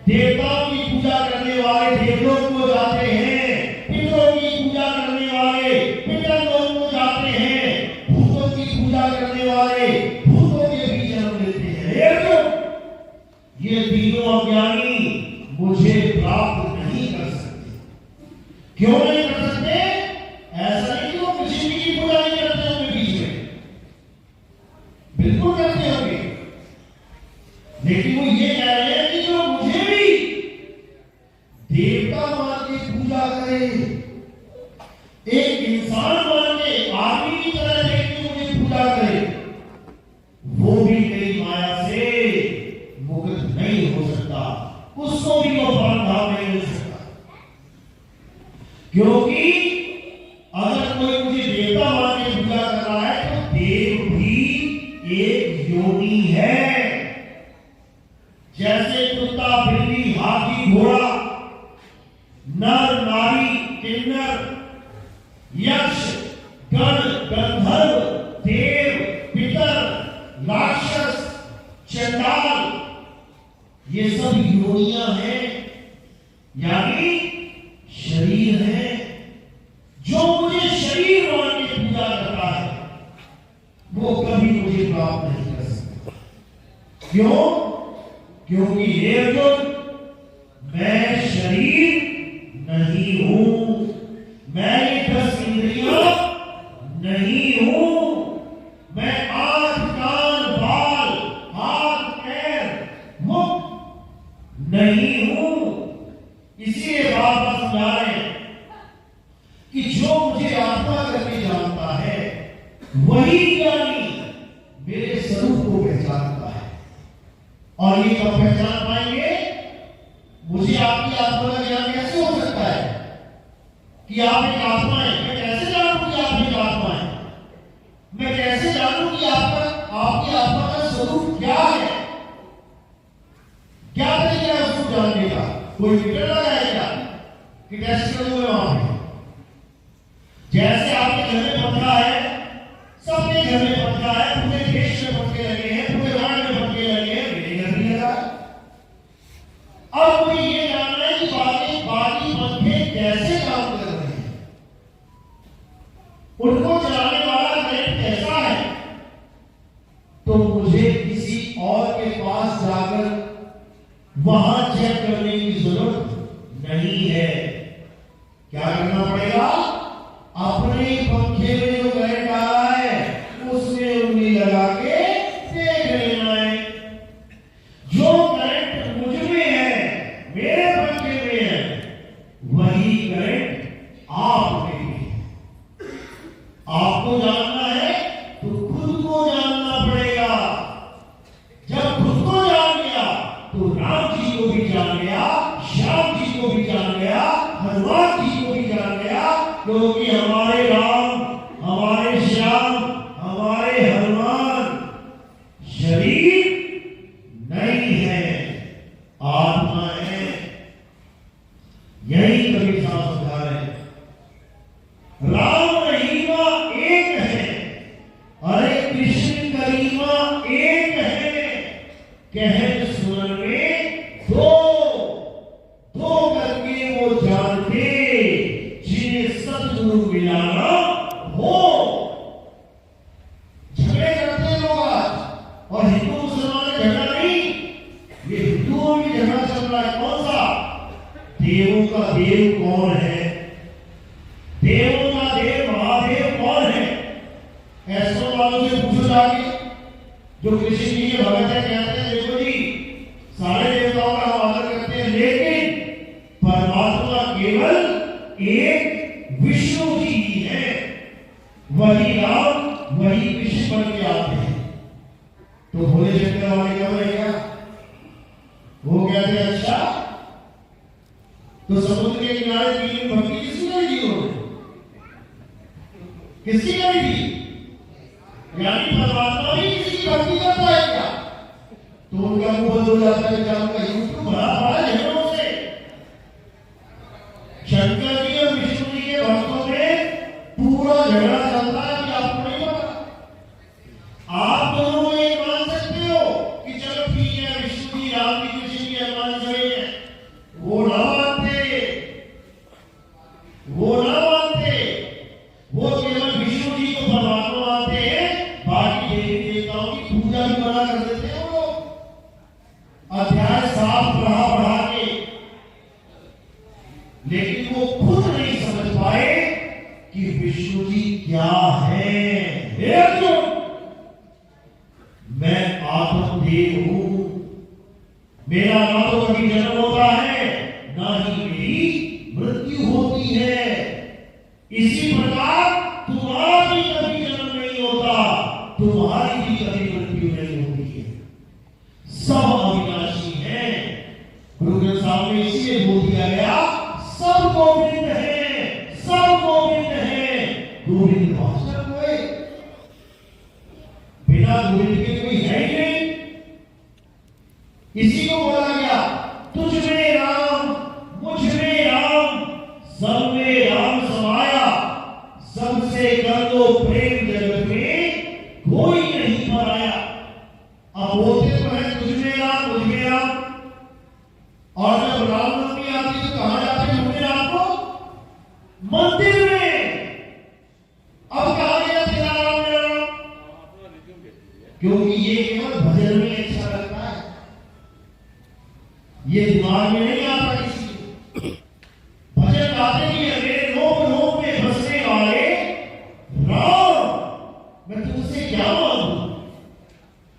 देवताओं की पूजा करने वाले देवलोक को जाते हैं, पितरों की पूजा करने वाले पितरलोक को जाते हैं, भूतों की पूजा करने वाले भूतों के भी जन्म लेते हैं। ये तीनों अज्ञानी मुझे प्राप्त नहीं कर सकते। क्यों नहीं कर सकते? ऐसा नहीं कि वो कृष्ण की पूजा नहीं करते होंगे बीच में, बिल्कुल करते होंगे, लेकिन वो ये कह रहे हैं कि जो मुझे भी देवता मान के पूजा करे, एक इंसान मान के आदमी की तरह देख के मुझे पूजा करे, वो भी मेरी माया से मुक्त नहीं हो सकता, उसको भी वो परम धाम नहीं मिल सकता। क्योंकि अगर कोई मुझे देवता मान के पूजा कर रहा है तो देव भी एक योनि है। जैसे कुत्ता, बिल्ली, हाथी, घोड़ा, नर, नारी, किन्नर, यक्ष, गण, गंधर्व, देव, पितर, राक्षस, चंडाल, ये सब योनियां हैं, यानी शरीर है। जो मुझे शरीर मान के पूजा करता है वो कभी मुझे प्राप्त नहीं कर सकता। क्यों? क्योंकि हे अर्जुन, मैं शरीर नहीं हूं, मैं ये 10 इंद्रियां नहीं हूं, मैं आंख, कान, बाल, हाथ, पैर, मुख नहीं हूं। इसीलिए बाबा समझा रहे हैं कि जो मुझे आत्मा करके जानता है वही वही ज्ञानी मेरे स्वरूप को पहचानता है। और ये कब पहचान पाएंगे? मुझे आपकी आत्मा का ज्ञान कैसे हो सकता है कि आप एक आत्मा है? मैं कैसे जानूं कि आप एक आत्मा है? मैं कैसे जानूं कि आपकी आत्मा का स्वरूप क्या है? क्या तरीका है उसको जानने का? कोई मीटर लगा है क्या कि टेस्ट करूं मैं वहां पे? जैसे आपके घर में पंखा है, सबके घर में पंखा है, पूरे देश में पंखे लगे हैं, पूरे वर्ल्ड में पंखे लगे हैं, मेरे घर भी लगा। अब मुझे ये जानना है कि बाकी पंखे कैसे काम कर रहे हैं, उनको चलाने वाला करंट कैसा है। तो मुझे किसी और के पास जाकर वहां चेक करने की जरूरत नहीं है। क्या करना पड़ेगा? अपने पंखे में जो करंट आ रहा है उसमें उंगली लगा के देख लेना है। जो करंट मुझ में है, मेरे पंखे में है, वही करंट आप में भी है। आपको जानना है तो खुद को जानना पड़ेगा। जब खुद को जान लिया तो राम जी को भी जान लिया, श्याम जी को भी जान लिया, हनुमान जी को भी जान लिया। क्योंकि हमारे राम, हमारे श्याम, हमारे हनुमान शरीर नहीं है, आत्मा है। यही कबीर साहब समझा रहे हैं। राम रहीमा एक है, हरे कृष्ण करीमा एक है। कहत सुन में दो करके वो जानते, जिन्हें सतगुरु मिलाना हो। झगड़े करते हैं लोग आज, और हिंदू मुसलमान में झगड़ा नहीं, ये हिंदुओं में झगड़ा चल रहा है। कौन सा? देवों का देव कौन है? देवों का देव महादेव कौन है? ऐसो वालों से पूछो जाके, जो कृष्ण जी के भगत है, कहते हैं देखो जी सारे देवताओं का हम आदर करते हैं, लेकिन परमात्मा केवल एक विष्णु जी ही है। वही राम, वही कृष्ण बन के आते हैं। तो भोले शंकर वाले क्या बनेगा? वो कहते हैं अच्छा, तो समुद्र के किनारे तीन भक्ति किसकी करी थी? किसकी करी थी? यानी परमात्मा भी किसी की भक्ति करता है क्या? तो उनका मुंह बंद हो जाता है। क्या उनका यूट्यूब भरा पड़ा है झगड़ों से? शंकर जी और विष्णु जी के भक्तों में पूरा झगड़ा चलता है कि आपको नहीं पता। आप दोनों में एक मान सकते हो कि चलो ठीक है, विष्णु जी, राम जी, कृष्ण जी, हनुमान जी है। वो ना मानते, वो ना मानते। वो केवल विष्णु जी को परमात्मा मानते हैं, बाकी देवी देवताओं की पूजा भी मना कर देते हैं वो लोग। अध्याय साफ पढ़ा के, लेकिन वो खुद नहीं समझ पाए कि विष्णु जी क्या है। मैं आत्मदेव हूं, मेरा ना तो कभी जन्म होता है, ना ही मेरी मृत्यु होती है। इसी प्रकार तुम्हारा भी कभी जन्म नहीं होता, तुम्हारी भी कभी मृत्यु नहीं होती है। सब अविनाशी है। गुरु ग्रंथ साहब में इसलिए बोल दिया गया, सब गोविंद है, सब गोविंद है, गोविंद भाषण कोई, बिना गोविंद के कोई है ही नहीं। इसी को बोला गया, तुझ में राम, मुझ में राम, सब में राम समाया, सबसे कर दो प्रेम, जगत में कोई नहीं पराया। अब बोलते तो है तुझ में राम, मुझ में राम, और जब रामनवमी आती है तो कहां जाते हैं ढूंढने राम को? मंदिर में। अब कहा गया तेरा राम मेरा राम, क्योंकि ये केवल भजन में अच्छा लगता है, ये दिमाग में नहीं आता किसी को। भजन गाते भी है, मेरे लोक लोक में बसने वाले राम, मैं तुमसे क्या मांगू।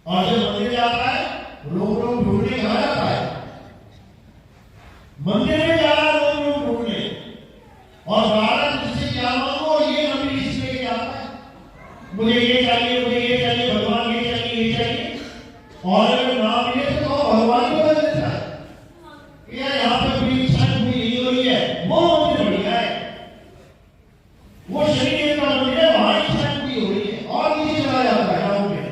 और जब मंदिर जाता है, लोग ढूंढने कहा जाता है? मंदिर में जा रहा है लोग ढूंढने, और बाहर तुझसे क्या मांगो, और ये नबी लिस्ट लेके आता है, मुझे ये चाहिए, चाहिए, मुझे ये चाहिए, भगवान ये चाहिए, ये चाहिए, और अगर ना मिले तो भगवान को बदल देता है। यार यहाँ पे पूरी इच्छा पूरी नहीं हो रही है, वो मंदिर बढ़िया है, वो शरीर का मंदिर है, वहां इच्छा पूरी हो रही है, और नीचे चला जाता है गाँव में।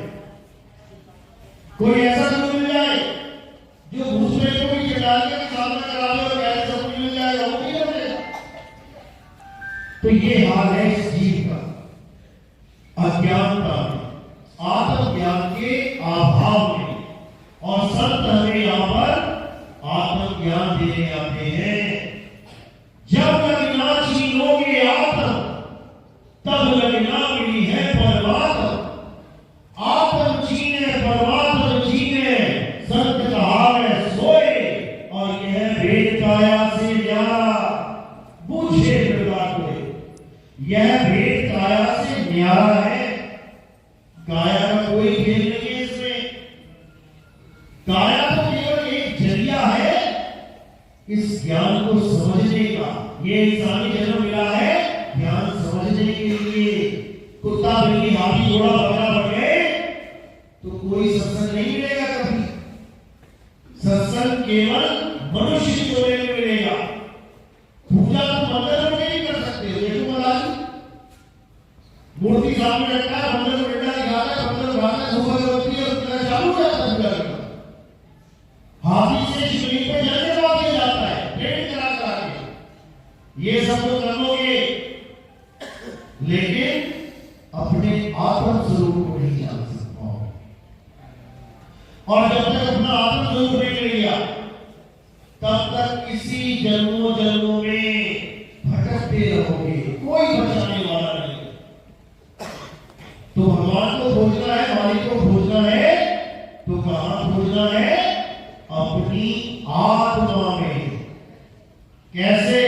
कोई ऐसा गुरु मिल जाए जो दूसरे को भी चढ़ा के सामना करा दे और ऐसा सब मिल जाए, वो नहीं करेगा। तो ये हाल है इस जीव का, अज्ञानता में, आत्मज्ञान के अभाव में। और संत हमें यहाँ पर आत्मज्ञान देने आते हैं। जब लगना छीनोगे आत्म, तब लगना मिली है परमात्मा। आत्म छीने परमात्मा छीने, संत कहा है सोए, और यह भेद काया से न्यारा, बूझे मृदा कोई। यह भेद काया से न्यारा है, काया का कोई भेद नहीं है इसमें। काया तो केवल एक जरिया है इस ज्ञान को समझने का। ये इंसानी जन्म मिला है ज्ञान समझने के लिए। कुत्ता बिल्ली हाथी घोड़ा बकरा बन गए तो कोई सत्संग नहीं मिलेगा कभी। सत्संग केवल मनुष्य की जोड़े में मिलेगा। पूजा तो मंदिर में नहीं कर सकते हो। देखो महाराज, मूर्ति सामने रखा है, मंदिर में डंडा दिखाता है, मंदिर उठाता है, धूप अगरबत्ती और तेरा चालू हो जाता है पूजा करना। हाथी से शिवलिंग पे जल के बात जाता है, प्रेम करा करा के। ये सब तो कर लोगे, लेकिन अपने आत्म स्वरूप को नहीं जान सकते। और जब तक अपना आत्म स्वरूप नहीं लिया, तब तक इसी जन्मों जन्मों में भटकते रहोगे, कोई बचाने वाला नहीं। तो भगवान को खोजना है, मालिक को खोजना है, तो कहां खोजना है? अपनी आत्मा में। कैसे?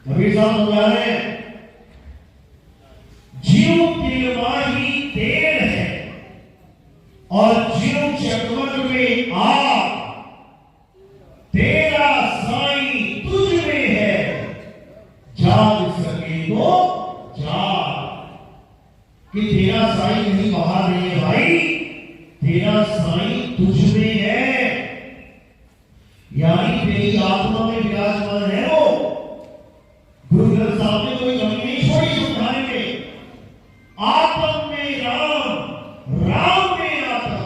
कबीर साहब समझा रहे हैं, जीव तिलवाही तेल है और जीव चकमक में आग, तेरा साईं तुझ में है, जाग सके तो जाग। कि तेरा साईं नहीं बाहर नहीं है भाई, तेरा साईं तुझ में है, यानी तेरी आत्मा में विराजमान है वो। गुरु ग्रंथ साहब ने कोई कमी नहीं छोड़ी समझाने में। आत्म में राम, राम में आत्म,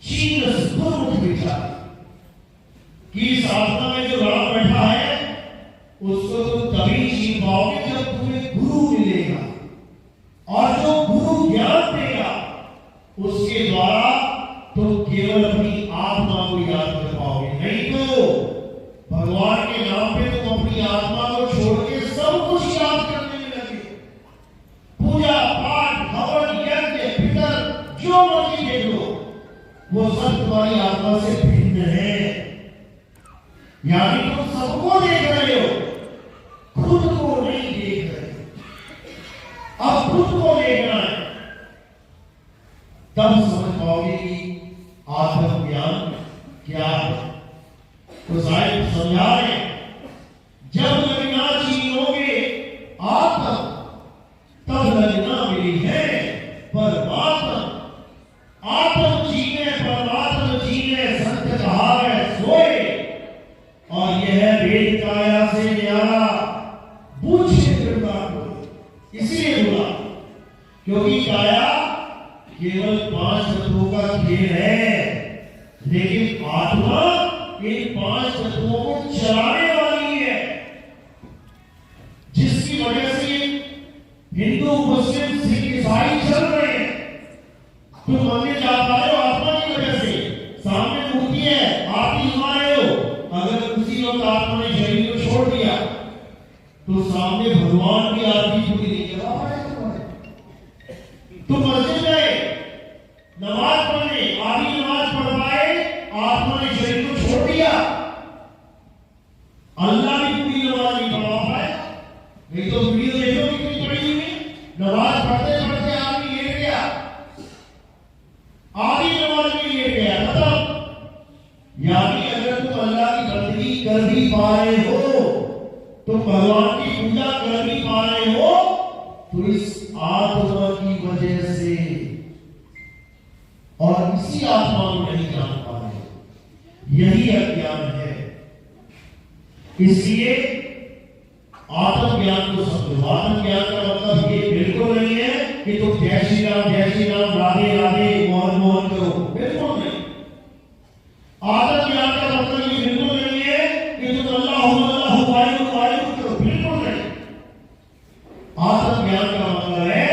चीन गुरमुख विचार। कि इस आत्मा में जो राम बैठा है उसको तुम तभी छीन पाओगे जब तुम्हें गुरु मिलेगा, और जो गुरु ज्ञान देगा उसके द्वारा तुम केवल अपनी आत्मा को याद कर पाओगे। नहीं तो भगवान के नाम पे तुम अपनी आत्मा को छोड़ के सब कुछ याद करने में लगे। पूजा पाठ हवन यज्ञ पितर जो मर्जी देख लो, वो सब तुम्हारी आत्मा से भिन्न है। यानी तुम सबको देख रहे हो, खुद को नहीं देख रहे। अब खुद को देखना है, तब समझ पाओगे कि आत्मज्ञान क्या है। तो साहिब समझा रहे, जब लगना छीनोगे आत्म, तब लगना मिली है परमात्मा। आत्म छीने परमात्मा छीने, संत कहा है सोए, और यह वेद काया से न्यारा, बूझे मृदा को। इसलिए बोला क्योंकि काया केवल 5 तत्वों का खेल है, लेकिन आत्मा इन 5 तत्वों को चलाने वाली है। जिसकी वजह से हिंदू मुस्लिम सिख ईसाई चल रहे हैं। तुम मंदिर जा पा रहे हो आत्मा की वजह से, सामने मूर्ति है आरती सुना रहे हो। अगर उसी वक्त आत्मा ने शरीर को छोड़ दिया तो सामने भगवान की आरती पूरी नहीं करा पाए। तुम मस्जिद गए नमाज पढ़ने, आधी नमाज पढ़ पाए, आत्मा ने शरीर को छोड़ दिया, अल्लाह भी पूरी नमाज नहीं पढ़ा पाए। नहीं तो वीडियो देखो कितनी पड़ी हुई, नमाज पढ़ते पढ़ते आदमी लेट गया, आधी नमाज में लेट गया, मतलब यानी अगर तुम अल्लाह की बंदगी कर भी पा रहे हो, तुम भगवान की पूजा कर भी पा रहे हो, तो इस आत्मा की वजह से, और इसी आत्मा को नहीं जान पा रहे, यही अज्ञान है। इसलिए आत्मज्ञान को समझो। आत्मज्ञान का मतलब ये बिल्कुल नहीं है कि तुम जय श्री राम राधे राधे मोहन मोहन करो, बिल्कुल नहीं। आत्मज्ञान का मतलब ये बिल्कुल नहीं है कि तुम अल्लाह वाहिद वाहिद करो, बिल्कुल नहीं। आत्मज्ञान का मतलब है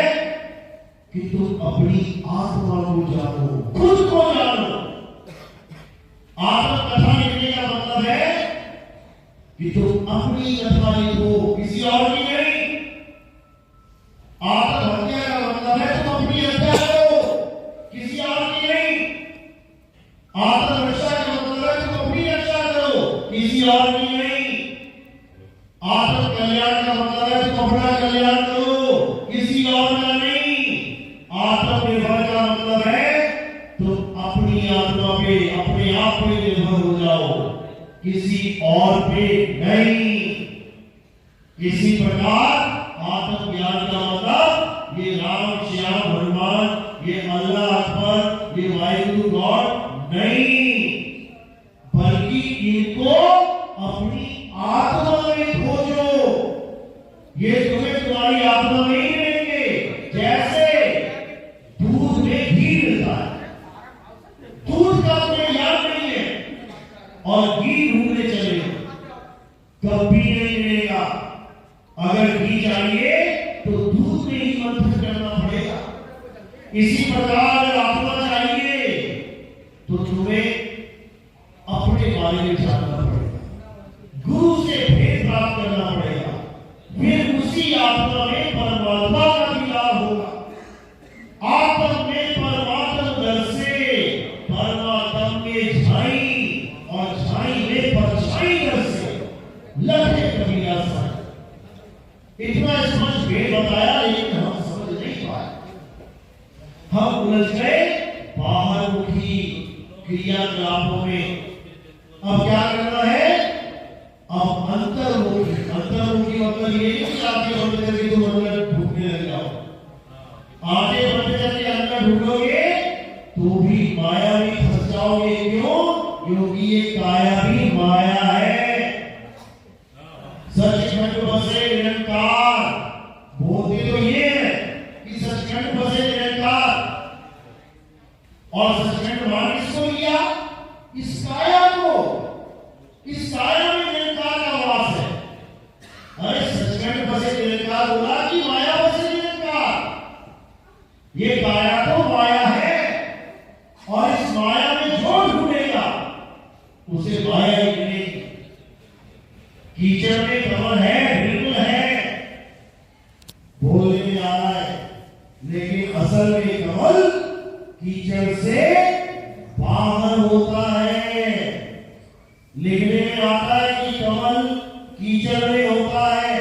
कि तुम अपनी आत्मा को जानो, खुद को जानो। आत्मकथा लिखने का मतलब है कि तुम अपनी कथा लिखो, किसी और की नहीं। आत्महत्या का मतलब है तुम अपनी हत्या करो, किसी और की नहीं। आत्मरक्षा का मतलब है तुम अपनी रक्षा करो, किसी और की नहीं। आत्म कल्याण का मतलब है तुम अपना कल्याण करो, किसी और का नहीं। आत्मनिर्भर का मतलब है तुम अपनी आत्मा पे, अपने आप पे निर्भर हो जाओ, किसी और पे नहीं। इसी प्रकार आत्मज्ञान का मतलब ये राम श्याम हनुमान, ये अल्लाह अकबर, ये वाहिगुरु गॉड नहीं, बल्कि इनको अपनी आत्मा में खोजो। ये तुम्हें तुम्हारी आत्मा में ही मिलेंगे। जैसे दूध में घी मिलता है, दूध का तुम्हें याद नहीं है और घी ढूंढने चले कभी नहीं मिलेगा। अगर घी चाहिए तो दूध में ही मंथन करना पड़ेगा। इसी प्रकार अगर आत्मा चाहिए तो तुम्हें अपने बारे में जानना पड़ेगा, गुरु से भेद प्राप्त करना पड़ेगा, फिर उसी आत्मा में परमात्मा का विलाप होगा। आत्मा में परमात्मा दर्शे, परमात्मा में छाई और छाई में परछाई दर्शे, लगे कबीरा सा। इतना स्पष्ट भेद बताया, लेकिन हम समझ नहीं पाए। हम उलझ गए बाहरमुखी क्रियाकलापों में। अब क्या करना है? अब अंतर्मुखी। अंतर्मुखी मतलब ये नहीं कि आपके बंद करके तुम अंदर ढूंढने लग जाओ। आगे बंद करके अंदर ढूंढोगे तो भी माया में फंस जाओगे। क्यों? क्योंकि ये काया भी माया है। सचखंड बसे निरंकार, बोलते तो ये है कि सचखंड बसे निरंकार, और सचखंड मान किसको लिया? इस काया को। इस काया में निरंकार का वास है। अरे सचखंड बसे निरंकार बोला कि माया बसे निरंकार? ये काया तो माया है, और इस माया में जो ढूंढेगा उसे माया ही मिलेगी। कीचड़ में कमल है, बिल्कुल है, बोलने में आ रहा है, लेकिन असल में कमल कीचड़ से बाहर होता है। लिखने में आता है कि कमल कीचड़ में होता है,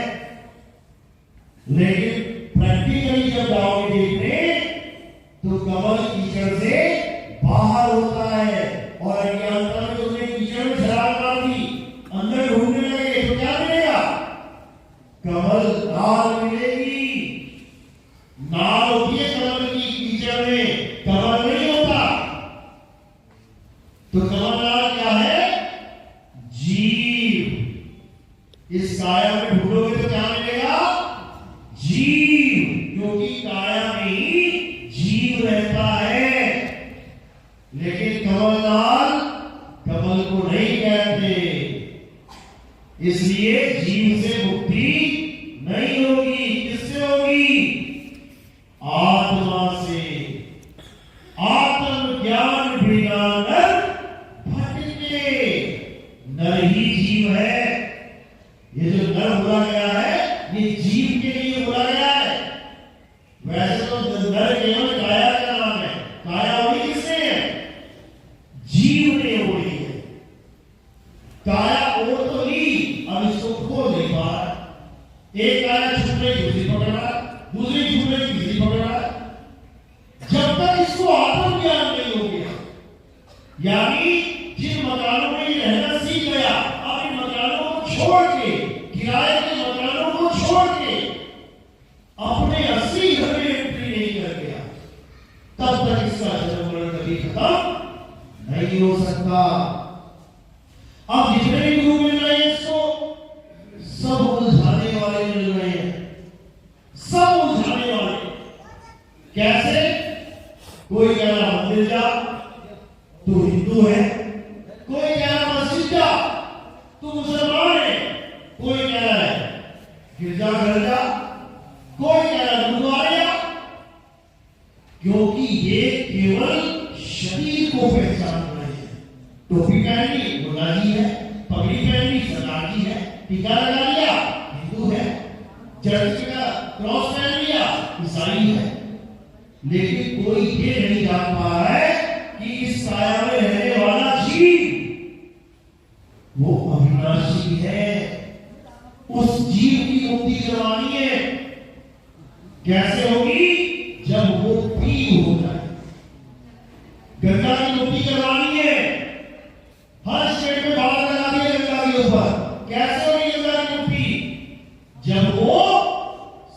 लेकिन प्रैक्टिकली जब जाओगे देखने तो कमल कीचड़ से बाहर होता है। और अज्ञानता में तुमने कीचड़ में छलांग मार दी, अंदर ढूंढने लगे तो क्या मिलेगा? कमल नाल मिलेगी। नाल होती है कमल की, कीचड़ में कमल नहीं होता। तो कमल नाल क्या है? जीव। इस काया में ढूंढोगे तो क्या मिलेगा? जीव, क्योंकि काया में ही जीव रहता है। लेकिन कमल नाल कमल को नहीं कहते, इसलिए जीव से मुक्ति नहीं होगी। किससे होगी? आत्मा से। आत्म ज्ञान बिना नर भटके। नर ही जीव है। ये जो नर बोला गया है ये जीव के लिए बोला गया है। वैसे तो नर केवल काया का नाम है। काया होगी किसने है? जीव ने होगी है। काया और तो ली, अब इसको खोल नहीं पा रहा। एक काया छूट रही, दूसरी पकड़ रहा, दूसरी छूट रही, तीसरी पकड़ रहा। जब तक इसको आत्मज्ञान नहीं हो गया, यानी जिन मकानों में ये रहना सीख गया, अब इन मकानों को छोड़ के, किराए के मकानों को छोड़ के अपने इसका जन्म मरण कभी खत्म नहीं हो सकता। अब जितने भी गुरु मिल रहे हैं इसको सब उलझाने वाले मिल रहे हैं, सब उलझाने वाले। कैसे? कोई कह रहा मंदिर जा तू हिंदू है, कोई कह रहा मस्जिद जा तू मुसलमान है, कोई कह रहा है गिरजाघर जा, कोई कह रहा है गुरुद्वारे जा। क्योंकि ये केवल शरीर को पहचान रहे हैं। टोपी पहन ली मुल्ला जी है, पगड़ी पहन ली सरदार जी है, टीका लगा लिया हिंदू है, चर्च का क्रॉस पहन लिया ईसाई है। लेकिन कोई ये नहीं जान पा रहा है कि इस काया में रहने वाला जीव वो अविनाशी है। उस जीव की मुक्ति करवानी है। कैसे होगी? जब वो पी हो जाए। गंगा की मुक्ति करवानी है। हर स्टेट में बाढ़ लगा दिए गंगा के ऊपर। कैसे होगी गंगा की मुक्ति? जब वो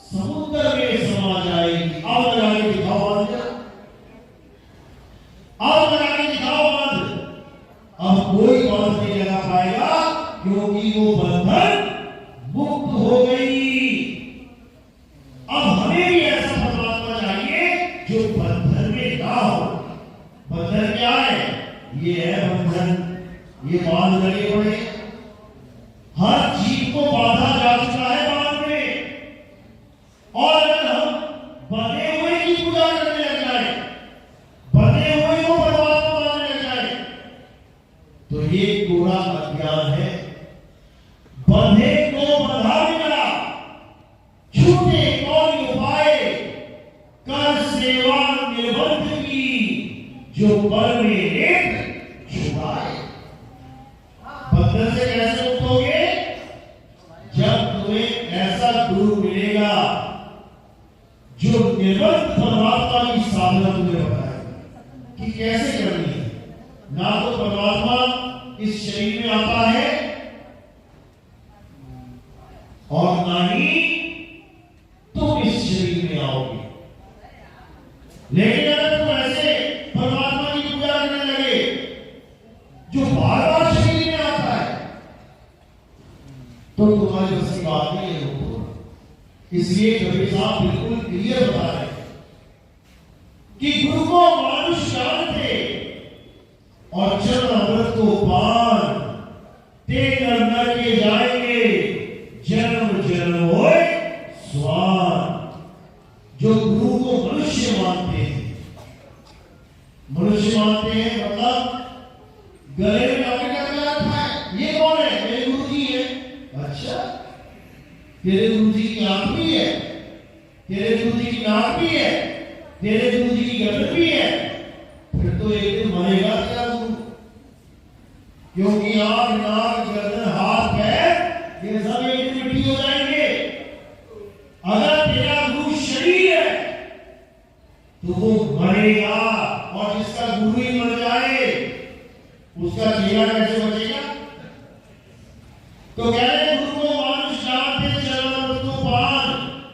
समुद्र में समा जाएगी। अब लगा के दिखाओ बांध, अब लगा के दिखाओ बांध। अब कोई बांध नहीं लगा पाएगा क्योंकि वो बंधन मुक्त हो गई। अब हमें भी ऐसा परमात्मा चाहिए जो बंधन में ना हो। बंधन क्या है? ये है बंधन, ये बांध लगे पड़े। हर जीव को बांधा जा चुका है बांध में। और अगर हम बंधे हुए की पूजा करने लग जाए, बंधे हुए को परमात्मा मानने लग जाए, तो ये पूरा अज्ञान है। बंधे को बंधा मिला, छूटे कौन उपाय, कर सेवा निबंध की, जो पर में एक छुड़ाए। बंधन से कैसे मुक्त होगे? जब तुम्हें ऐसा गुरु मिलेगा जो निरंतर परमात्मा की साधना तुम्हें बताएगा कि कैसे करनी है। ना तो परमात्मा इस शरीर में आता है और ना ही तुम इस शरीर में आओगे। लेकिन अगर तुम ऐसे परमात्मा की पूजा करने लगे जो बार बार शरीर में आता है, तो तुम्हारी बस की बात नहीं है। इसलिए कबीर साहब बिल्कुल क्लियर बता रहे हैं कि गुरु को मानुष जानते और चरण अमृत को पान ते नर के जाएंगे, जन्म जन्म होए स्वान। जो गुरु को मनुष्य मानते हैं, मनुष्य मानते हैं मतलब गले में लॉकेट लगा रखा है, ये कौन है? मेरे गुरु जी है। अच्छा, तेरे गुरु जी की आंख भी है, तेरे गुरु जी की नाक भी है, तेरे गुरु जी की गर्दन भी है। फिर तो एक दिन मरेगा तेरा गुरु। क्योंकि आंख, नाक, गर्दन, हाथ, पैर ये सब एक दिन मिट्टी हो जाएंगे। अगर तेरा गुरु शरीर है तो वो मरेगा, और जिसका गुरु ही मर जाए उसका चेहरा कैसे बचेगा? तो कह रहे गुरु को मानुष जानते चरण तो पान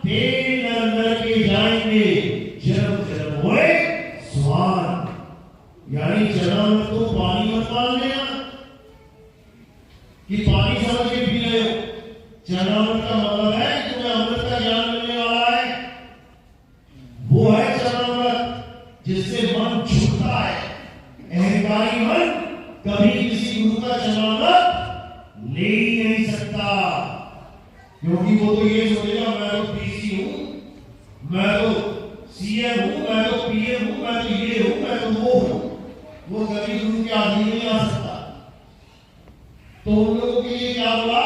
ते नर के जाएंगे, जन्म जन्म होए स्वान। यानी जन्म तो पानी मत मान लेना कि पानी समझ के पी रहे हो। चरणामृत का मतलब है कि तुम्हें अमृत का ज्ञान मिलने वाला है। वो है चरणामृत जिससे मन छूटता है। अहंकारी मन कभी किसी गुरु का चरणामृत ले ही नहीं सकता, क्योंकि वो तो ये सोचेगा मैं तो पीसी हूं, मैं तो सीएम हूं, मैं तो पीएम हूं, मैं तो ये हूं, मैं तो वो हूं। वो कभी गुरु के आदमी नहीं आ सकता। तो उन लोगों के लिए क्या बोला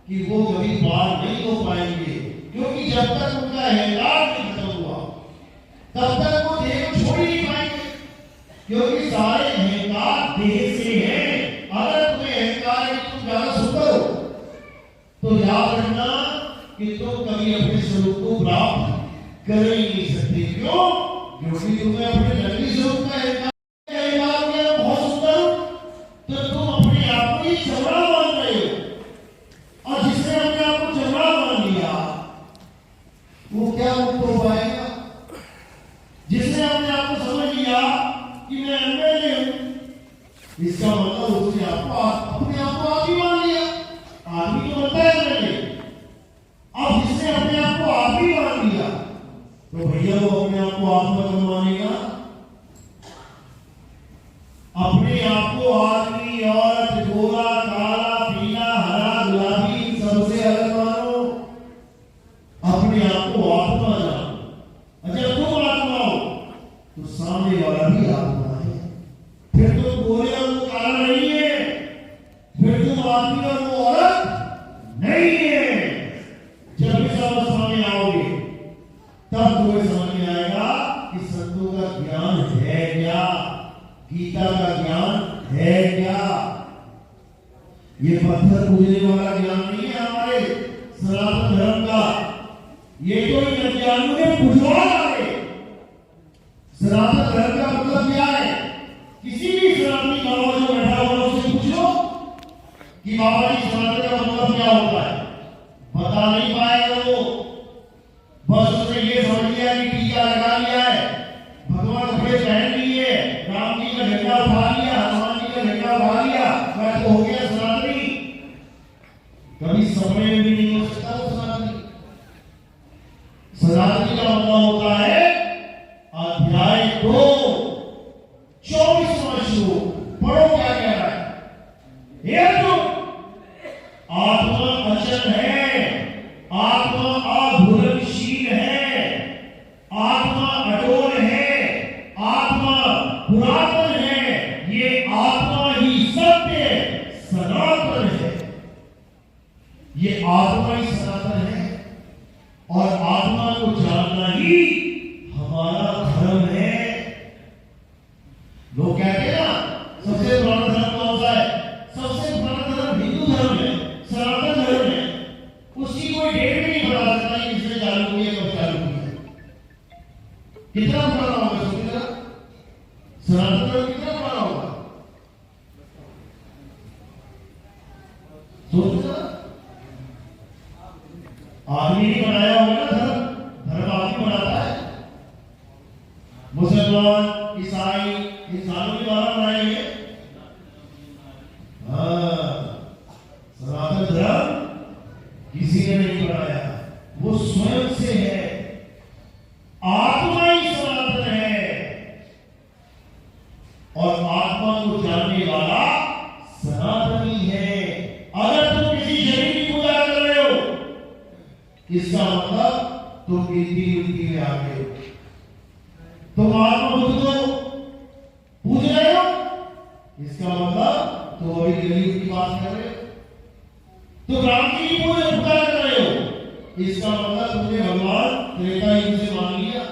कि वो कभी पार नहीं हो पाएंगे, क्योंकि जब तक उनका अहंकार नहीं खत्म हुआ तब तक वो देह को छोड़ ही नहीं पाएंगे, क्योंकि सारे अहंकार देह से हैं। अगर तुम्हें अहंकार है कि तुम ज्यादा सुंदर हो तो याद रखना कि तुम कभी अपने स्वरूप को प्राप्त कर ही नहीं सकते। क्यों? क्योंकि तुम्हें अपने नकली स्वरूप का अहंकार बहुत सुंदर हो तो तुम अपने आप को ही चमड़ा मान रहे हो, और जिसने अपने आप को चमड़ा मान लिया वो क्या मुक्त हो पाएगा? जिसने अपने आप को समझ लिया कि मैं एमएलए हूं, इसका मतलब उसने अपने आप को आदमी मान लिया। आदमी तो बनता है एमएलए। अब जिसने अपने आप को आदमी मान लिया तो भैया वो अपने आप को आत्मा कब मानेगा? अपने आप को आदमी, औरत, गोरा, काला, पीला, हरा, गुलाबी सबसे अलग मानो। अपने आप को आत्मा जानो। जब तुम आत्मा हो तो सामने वाला भी आत्मा है। फिर तुम गोरे और वो काला नहीं है, फिर तुम आदमी और वो औरत नहीं है। जब इस अवस्था में आओगे तब तुम्हें समझ में आएगा कि संतों का ज्ञान है क्या, गीता का ज्ञान है क्या। ये पत्थर पूजने वाला ज्ञान नहीं है हमारे सनातन धर्म का। ये तो इन अज्ञानियों ने बुझवा डाले। सनातन धर्म का मतलब क्या है? किसी भी सनातनी बाबा जो बैठा हुआ उससे पूछ लो कि बाबा जी सनातन का मतलब क्या होता है, बता नहीं पाएगा वो। बस उसने ये समझ लिया कि टीका लगा लिया है, भगवान कपड़े पहन लिए, राम जी का झंडा उठा लिया, हनुमान जी का झंडा उठा लिया, मैं तो हो गया सनातनी। कभी सपने में भी नहीं हो सकता वो सनातनी। सनातनी का मतलब होता है अध्याय 2 24वां श्लोक। पढ़ो क्या कह रहा है। ये तो आत्मा अचल है, आत्मा अघुलनशील है, आत्मा अटोल है, आत्मा पुरातन है। ये आत्मा ही सत्य सनातन है। ये आत्मा ही सनातन है और आत्मा को जानना ही हमारा धर्म है। लोग कहते हैं ना सबसे पुराना धर्म कौन सा है? सबसे पुराना धर्म हिंदू धर्म है, सनातन धर्म है। उसकी कोई डेट भी नहीं बता सकता कि किसने चालू किया, कब चालू किया। कितना पुराना होगा सोचिए जरा। सनातन धर्म कितना पुराना होगा सोचिए जरा। आदमी नहीं बनाया होगा ना धर्म, धर्म आदमी बनाता है। मुसलमान, ईसाई इंसानों के द्वारा बनाए गए। सनातन धर्म किसी ने नहीं बनाया, वो स्वयं से है। आत्मा ही सनातन है और आत्मा को जानने वाला सनातनी है। अगर तुम किसी शरीर की पूजा कर रहे हो इसका मतलब तुम गिनती में आ गए हो। तुम आत्मा बुद्ध को पूज रहे हो इसका मतलब तुम अभी कलयुग की बात कर रहे हो। तुम राम जी की पूजा कर रहे हो इसका मतलब तुमने भगवान त्रेता युग से मान लिया।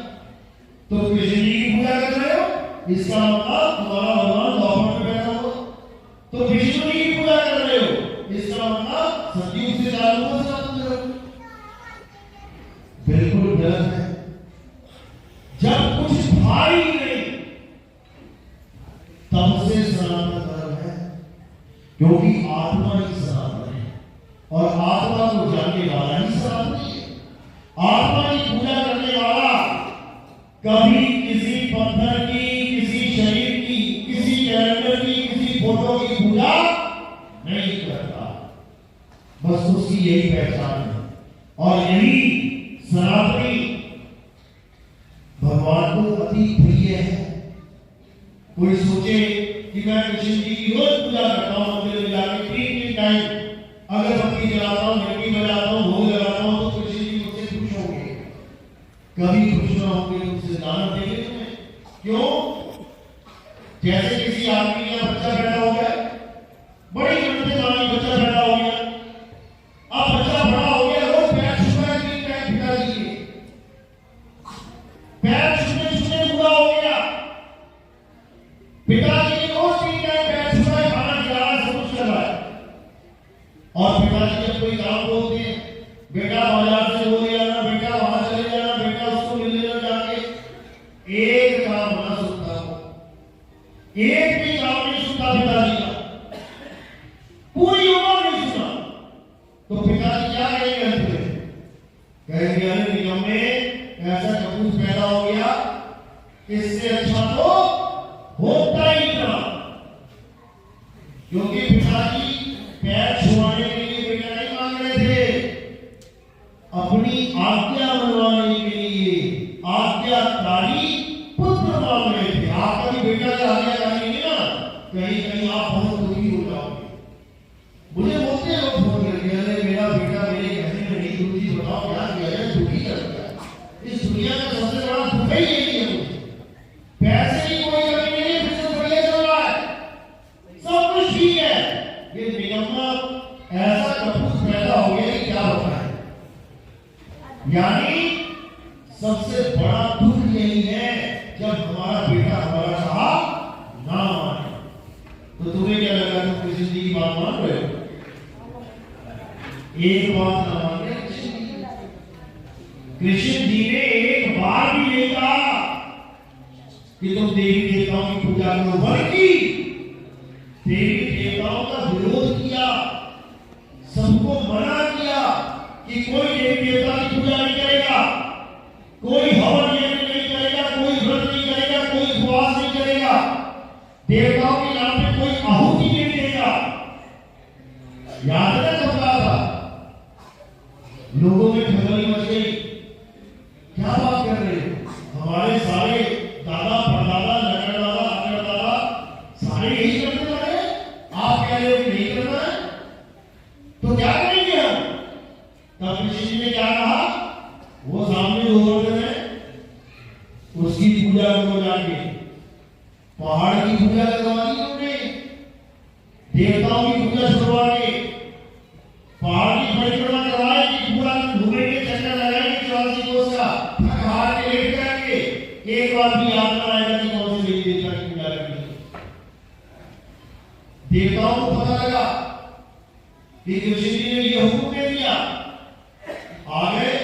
तुम कृष्ण जी की पूजा कर रहे हो इसका मतलब तुम्हारा भगवान द्वापर में बैठा हो। तुम विष्णु जी की पूजा कर रहे हो इसका मतलब सतयुग से चालू हो सनातन धर्म। बिल्कुल गलत है। जब कुछ भाई नहीं तब से सनातन धर्म है, क्योंकि आत्मा ही सनातन है और आत्मा को जानने वाला ही सनातन है। आत्मा की पूजा करने वाला कभी किसी पत्थर की, किसी शरीर की, किसी कैलेंडर की, किसी फोटो की पूजा नहीं करता। बस उसकी यही पहचान है और यही सनातनी भगवान को अति प्रिय है। कोई सोचे कि मैं कृष्ण जी की रोज पूजा करता हूं, मंदिर में जाके 3 टाइम अगरबत्ती जलाता हूं, घंटी बजाता हूं, भोग लगाता हूं, तो कृष्ण जी मुझसे खुश होंगे। कभी खुश ना होंगे, मुझसे दान देंगे तुम्हें। क्यों? जैसे किसी आदमी का बच्चा पैदा हो गया, बड़ी गलती मानी, बच्चा पैदा हो गया, अब बच्चा बड़ा हो गया, रोज पैर छूना है, 3 टाइम पिताजी के पैर छूने छूने बुरा हो गया। पिताजी ने रोज 3 टाइम पैर छूना है, खाना खिलाना है, सब कुछ कर रहा है। और पिताजी जब कोई काम बोलते हैं, बेटा बाजार से वो ले आना, बेटा वहां चले जाना, बेटा उसको मिल लेना जाके, एक काम ना सुनता हो, एक भी काम नहीं सुनता पिताजी का, पूरी उम्र नहीं सुना। तो पिताजी क्या कहेंगे अंत में? कहेंगे अरे निकम्मे, ऐसा कपूस पैदा हो गया, इससे अच्छा तो हो सबसे बड़ा दुख यही है जब हमारा बेटा हमारा साथ ना माने। तो तुम्हें क्या लगा, तुम कृष्ण जी की बात मान रहे हो? एक बात ना मान रहे कृष्ण जी ने एक बार भी नहीं कहा कि तुम देवी देवताओं की पूजा करो, बल्कि देवी देवताओं का विरोध किया, सबको मना किया कि कोई देवी देवता की पूजा नहीं करेगा, कोई हवन यज्ञ नहीं करेगा, कोई व्रत नहीं करेगा, कोई उपवास नहीं करेगा, देवताओं के नाम पे कोई आहुति नहीं देगा। याद है कब कहा था? लोगों में खलबली मच गई, क्या बात कर रहे हो? हमारे सारे दादा परदादा नगरदादा अगरदादा सारे यही करते रहे, आप कह रहे हो कि नहीं करना है, तो क्या करेंगे हम? तब कृष्ण जी ने क्या कहा? वो सामने गोवर्धन है, उसकी पूजा करो जाके। पहाड़ की पूजा करवा दी उन्होंने, देवताओं की पूजा छुड़वा के, पहाड़ की परिक्रमा करवाएगी, पूरा घूमेंगे, चक्कर लगाएंगे 84 कोस का, थक हार के लेट जाएंगे, एक बार भी याद ना आएगा कि कौन से देवी देवता की पूजा करनी है। देवताओं को पता लगा कि कृष्ण जी ने यह हुक्म दे दिया, आ गए,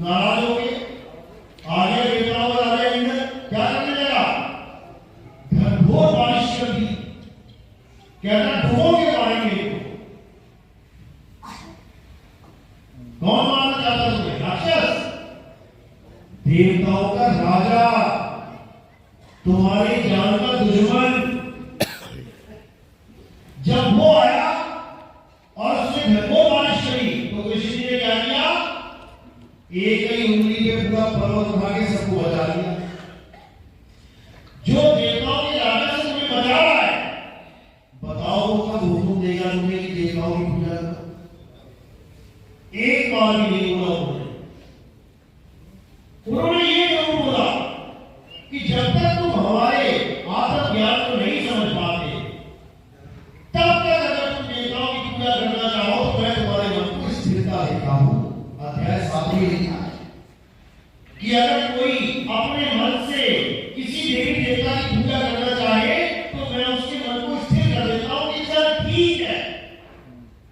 नाराज हो गए, आ गए देवताओं और आ गए इंद्र, क्या करने लगा? घनघोर बारिश कर दी, कहना डूबो के मारेंगे। कौन मारना चाहता तुम्हें? राक्षस, देवताओं का राजा, तुम्हारे जान का दुश्मन। जब वो आया और उसने घनघोर बारिश करी, तो कृष्ण जी ने क्या किया? एक ही उंगली पे पूरा पर्वत उठा के सबको बचा लिया। जो देवताओं के राजा से तुम्हें बचा रहा है, बताओ वो कब हुक्म देगा तुम्हें कि देवताओं की पूजा करो? एक बार भी नहीं बोला उन्होंने ये जरूर बोला कि जब तक तुम हमारे आत्म ज्ञान को नहीं समझ पाते, तब तक अगर तुम देवताओं की पूजा करना चाहो तो मैं तुम्हारे मन को स्थिरता देता हूं। अध्याय 7 में लिखा है कि अगर कोई अपने मन से किसी देवी देवता की पूजा करना चाहे तो मैं उसके मन को स्थिर कर देता हूं कि चल ठीक है,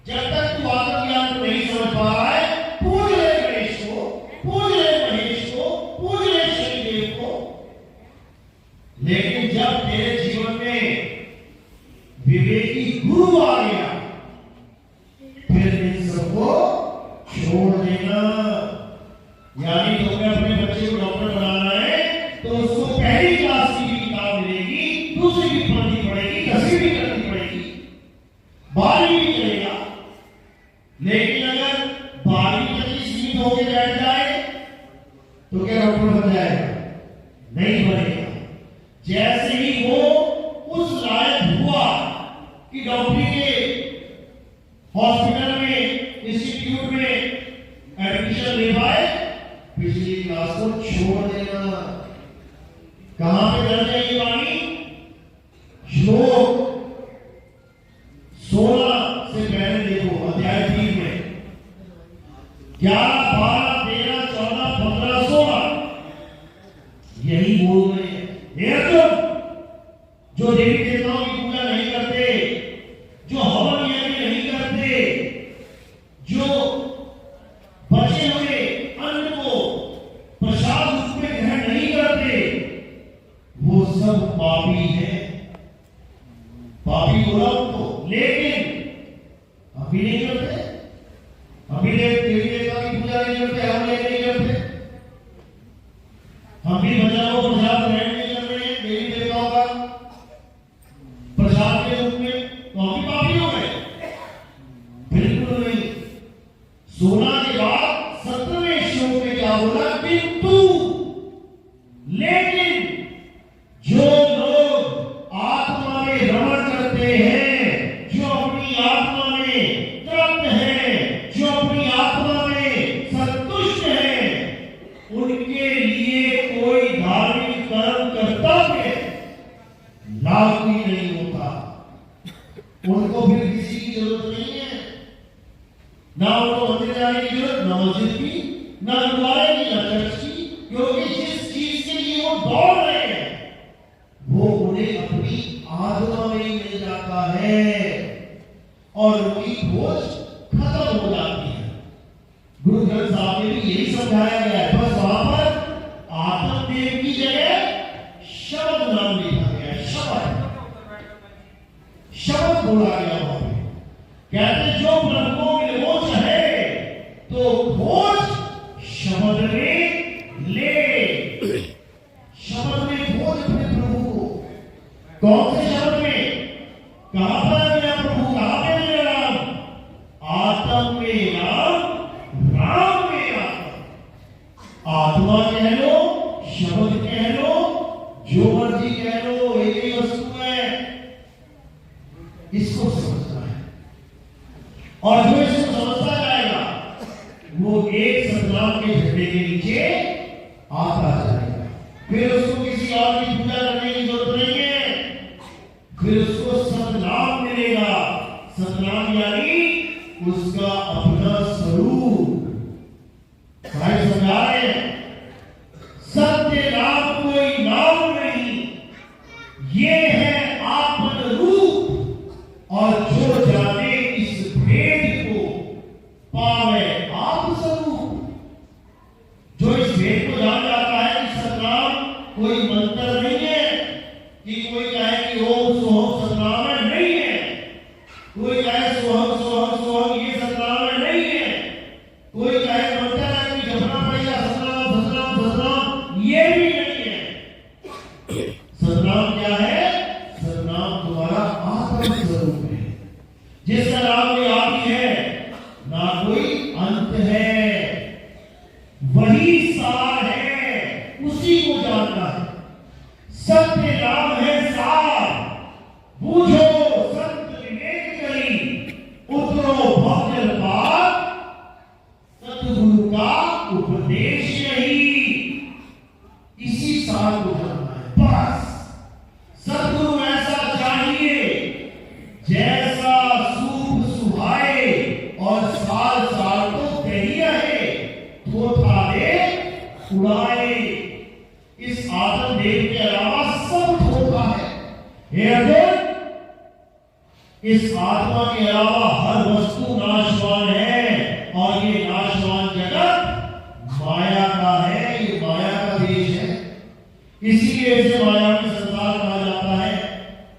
जब तक तू आत्मज्ञान को नहीं समझ पा रहा है, पूज ले गणेश को, पूज ले महेश को, पूज ले शनिदेव को। लेकिन जब तेरे जीवन में विवेकी गुरु आ गया, फिर इन सबको छोड़ देना। यानी तुम्हें अपने बच्चे को डॉक्टर बनाना है तो उसको पहली क्लास की भी किताब मिलेगी, दूसरी भी पढ़नी पड़ेगी, 10वीं भी करनी पड़ेगी, 12वीं भी चलेगा। लेकिन अगर 12वीं तक ही सीमित होकर बैठ जाए तो क्या डॉक्टर बन जाएगा? नहीं बनेगा। जैसे ही वो उस लायक हुआ कि डॉक्टरी के हॉस्पिटल में, इंस्टीट्यूट में एडमिशन ले पाए, पिछली क्लास को छोड़ देना। कहां पे दर्ज है ये वाणी? श्लोक 16 से पहले देखो, अध्याय 3 में 11, 12, 13, 14, 15, 16 यही बोल रहे हैं। हे अर्जुन, जो देवी देवताओं की पूजा नहीं करते, जो हवन यज्ञ नहीं करते, जो बचे हुए अन्न को प्रसाद रूप में ग्रहण नहीं करते, वो सब पापी है। पापी बोला उनको, लेकिन अभी नहीं करते, अभी देवी देवता की पूजा नहीं करते, हम ये नहीं करते, हम भी बचा हुआ प्रसाद ग्रहण नहीं कर रहे हैं देवी देवताओं का प्रसाद के रूप में, तो हम भी पापी हो गए? बिल्कुल नहीं। 16 के बाद 17वें श्लोक में क्या बोला? किंतु, लेकिन जो लोग आत्मा में रमण करते हैं, जो अपनी आत्मा में तृप्त हैं, जो अपनी आत्मा में संतुष्ट हैं, उनके लिए कोई धार्मिक कर्म कर्तव्य लागू ही नहीं होता। उनको फिर किसी की जरूरत नहीं है, ना उनको मंदिर जाने की जरूरत, ना मस्जिद की, ना गुरुद्वारे जाएगी ना चर्च की, क्योंकि जिस चीज के लिए वो दौड़ रहे हैं वो उन्हें अपनी आत्मा में ही मिल जाता है और उनकी खोज खत्म हो जाती है। गुरु ग्रंथ साहब में भी यही समझाया गया है, बस वहां पर आत्मदेव की जगह शब्द नाम लिखा गया है। शब्द बोला गया वहां पे। कहते जो प्रभु को विमोच है तो खोज शब्द में ले। शब्द में खोज अपने प्रभु को। कौन से शब्द में? कहां पर मेरा प्रभु, कहां पे मेरा राम? आत्म में राम, राम में आत्मा। आत्मा कह लो, शब्द कह लो, जो मर्जी कह लो, एक ही वस्तु है। इसको समझना है और जो इसको समझता जाएगा वो एक सतनाम के झंडे के नीचे आता जाएगा। फिर उसको किसी और की पूजा करने की जरूरत नहीं है, फिर उसको सतनाम मिलेगा। सतनाम यानी उसका अपना स्वरूप। भाई समझा रहे हैं, सत्य नाम कोई नाम नहीं, ये है आत्म रूप। और जो जाने इस भेद को पावे आप स्वरूप। जो इस भेद को जान जाता है कि सतनाम कोई मंत्र नहीं है, कि कोई कहे कि ओम सोहम सतनाम है, नहीं है। कोई कहे सोहम सोहम सोहम ये सतनाम है, नहीं है। कोई कहे मंत्र है कि जपना पड़ेगा सतनाम सतनाम सतनाम, ये भी नहीं है। सतनाम क्या है? सतनाम तुम्हारा आत्म स्वरूप है, जिसका नाम कोई आदि है ना कोई अंत है, वही सार है, उसी को जानना है। सत्य नाम है सार, बूझो संत विवेक करी, उतरो भक्त पार, सतगुरु का उपदेश यही। इसी सार को जानना है बस। सतगुरु ऐसा चाहिए जैसा सूप सुहाए और साल साल तो दही रहे, थोथा दे उड़ाए। इस आत्मदेव के अलावा सब धोखा है। हे अर्जुन, इस आत्मा के अलावा हर वस्तु नाशवान है और ये नाशवान जगत माया का है, ये माया का देश है। इसीलिए इसे माया का संसार कहा जाता है।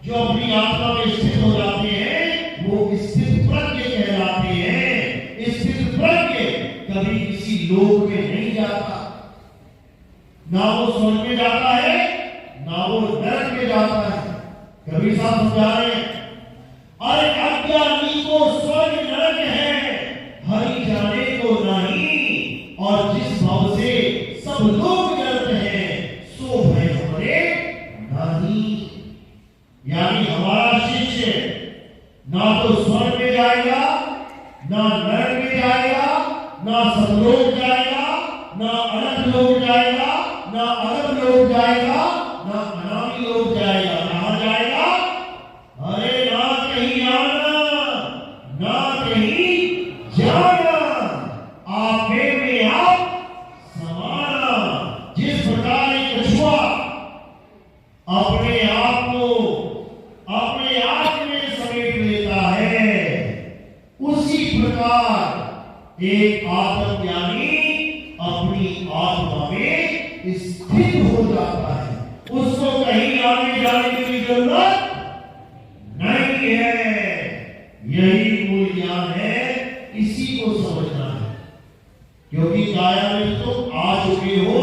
जो अपनी आत्मा में स्थित हो जाते हैं वो स्थित प्रज्ञ कहलाते हैं। स्थित प्रज्ञ कभी किसी लोक में नहीं जाता, ना वो स्वर्ग में जाता है ना वो नरक में जाता है। कभी साहब समझा रहे हैं, अरे अज्ञानी को स्वर्ग नरक है, हरि जाने को नहीं, और जिस भाव से सब लोग डरते हैं सो भय हमरे नहीं। यानी हमारा शिष्य ना तो स्वर्ग में जाएगा, ना नरक में जाएगा, ना सतलोक जाएगा, ना अनंत लोक जाएगा, ना अनंत लोक जाएगा, ना अनादि लोक जाएगा। कहां जाएगा? अरे ना कहीं आना, ना कहीं जाना, आप में आप समाना। जिस प्रकार एक कछुआ अपने आप को अपने आप में समेट लेता है, उसी प्रकार एक आत्मज्ञानी अपनी आत्मा में स्थित हो जाता है। उसको कहीं आने जाने की जरूरत नहीं है। यही मूल ज्ञान है, इसी को समझना है। क्योंकि काया में तो आ चुके हो,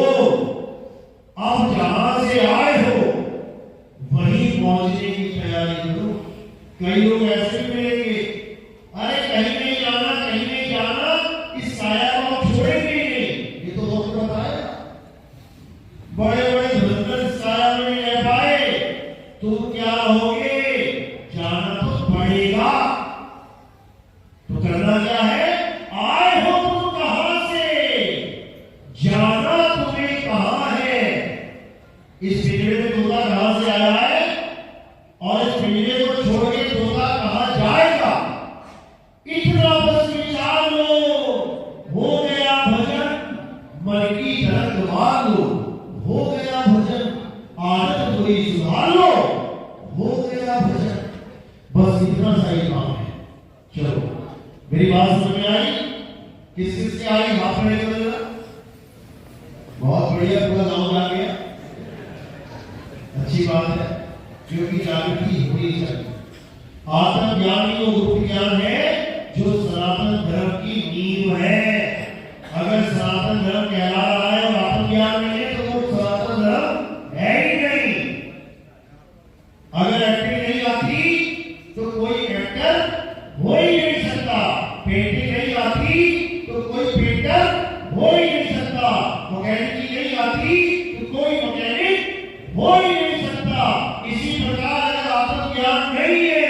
अब जहां से आए हो वहीं पहुंचने की तैयारी करो। कई लोग ऐसे भी मिलेंगे, अरे कहीं नहीं जाना, कहीं नहीं जाना, इस काया को आप छोड़ेंगे नहीं। ये तो बहुत बताया, बड़े बड़े धुरंधर इस काया में नहीं रह पाए, तुम क्या रहोगे? जाना तो पड़ेगा। तो करना क्या है? आए हो तुम कहां से, जाना तुम्हें कहां है। इस पिंजरे में तोता कहां से आया है और इस पिंजरे को छोड़ के तोता कहां जाएगा? इतना बस विचार लो, हो गया भजन, मन की तरंग मार लो, हो गया भजन, आदत बुरी सुधार लो, हो गया भजन। बस इतना सा ही काम है। चलो मेरी बात समझ में आई? किस किस से आई? हाथ खड़े कर देना। बहुत बढ़िया, पूरा गांव जा गया, अच्छी बात है, क्योंकि जागृति होनी चाहिए। आत्म ज्ञान ही वो गुप्त ज्ञान है जो सनातन धर्म की नींव है। अगर सनातन धर्म कहला रहा है और आत्म ज्ञान नहीं है तो वो सनातन धर्म है ही नहीं। अगर एक्टिंग नहीं आती तो कोई एक्टर हो ही नहीं सकता, पेंटिंग नहीं आती तो कोई पेंटर हो ही नहीं सकता, मैकेनिक नहीं आती तो कोई मैकेनिक हो ही नहीं सकता। इसी प्रकार अगर आत्म ज्ञान नहीं है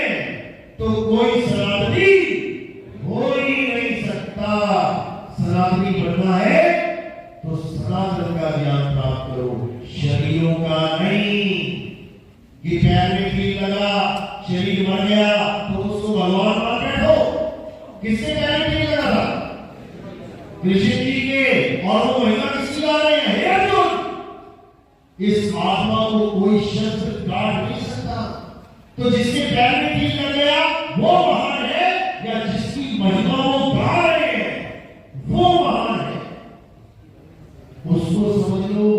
तो कोई सनातनी हो ही नहीं सकता। सनातनी बनना है तो सनातन का ज्ञान प्राप्त करो, शरीरों का नहीं। कि पैर में कील लगा, शरीर मर गया तो उसको भगवान मान बैठो। किसके पैर में कील लगा था? कृष्ण जी के। और वो महिमा किसकी गा रहे हैं? हे अर्जुन, इस आत्मा को कोई शस्त्र काट नहीं सकता। तो जिसके पैर में कील लग गया वो महान है, या जिसकी महिमा वो गा रहे हैं वो महान है? उसको समझ लो,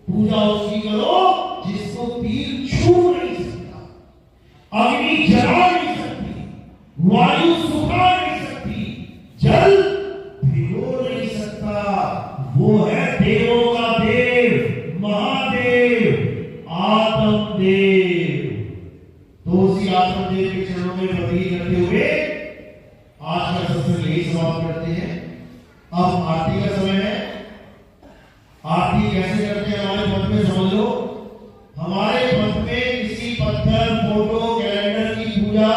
पूजा उसकी करो जिसको तीर छू नहीं सकता, अग्नि जला नहीं सकती, वायु सुखा नहीं सकती, जल भिगो नहीं सकता। वो है देवों का देव, महादेव, आत्मदेव। तो उसी आत्मदेव के चरणों में बंदगी करते हुए आज का सत्संग यही समाप्त करते हैं। अब आरती का समय है। आरती कैसे करते हैं हमारे पंथ में समझ लो। हमारे पंथ में किसी पत्थर, फोटो, कैलेंडर की पूजा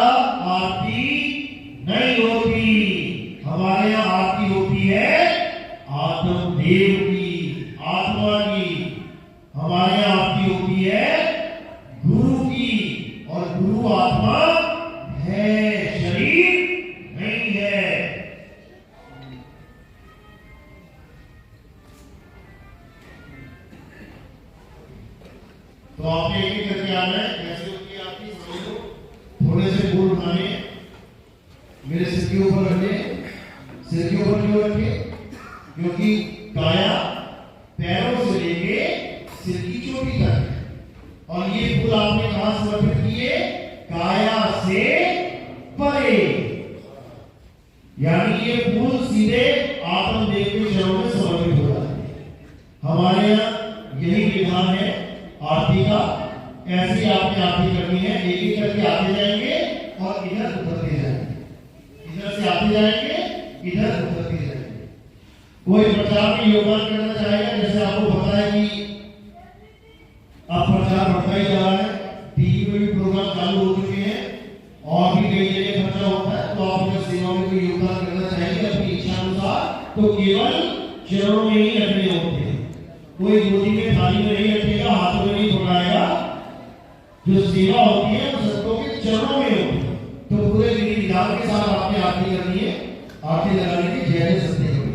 आरती नहीं होती। हमारे यहाँ आरती होती है आत्मदेव की, आत्मा की। हमारे यहाँ आरती होती है गुरु की, और गुरु आत्मा है, शरीर नहीं है। तो आपने एक करके आना है। कैसे होती है आपकी समझ लो। थोड़े से फूल उठाने, मेरे सिर के ऊपर रखने। सिर के ऊपर क्यों रखे? क्योंकि काया पैरों से लेके सिर की चोटी तक है। और ये फूल आपने कहां समर्पित किए? काया से परे। यानी ये फूल सीधे आत्मदेव के चरणों में समर्पित हो जाते हैं। हमारे यहाँ यही विधान है आरती का। ऐसी आपने आरती करनी है। एक एक करके आते जाएंगे और इधर उतरते जाएंगे, इधर से आते जाएंगे, इधर उतरते जाएंगे। कोई प्रचार में योगदान करना चाहेगा? जैसे आपको पता है कि अब प्रचार बढ़ता ही जा रहा है, टीवी में भी प्रोग्राम चालू हो चुके हैं और भी कई जगह खर्चा होता है। तो आप अगर सेवा में कोई योगदान करना चाहेंगे अपनी इच्छा अनुसार, तो केवल चरणों में ही रखने होते हैं। कोई गोदी में थाली में नहीं रखेगा, हाथों में नहीं पकड़ाएगा। जो सेवा होती है वो संतों के चरणों में होती है। तो पूरे विधि विधान के साथ आपने आरती करनी है। आरती लगाने की जय सत्य।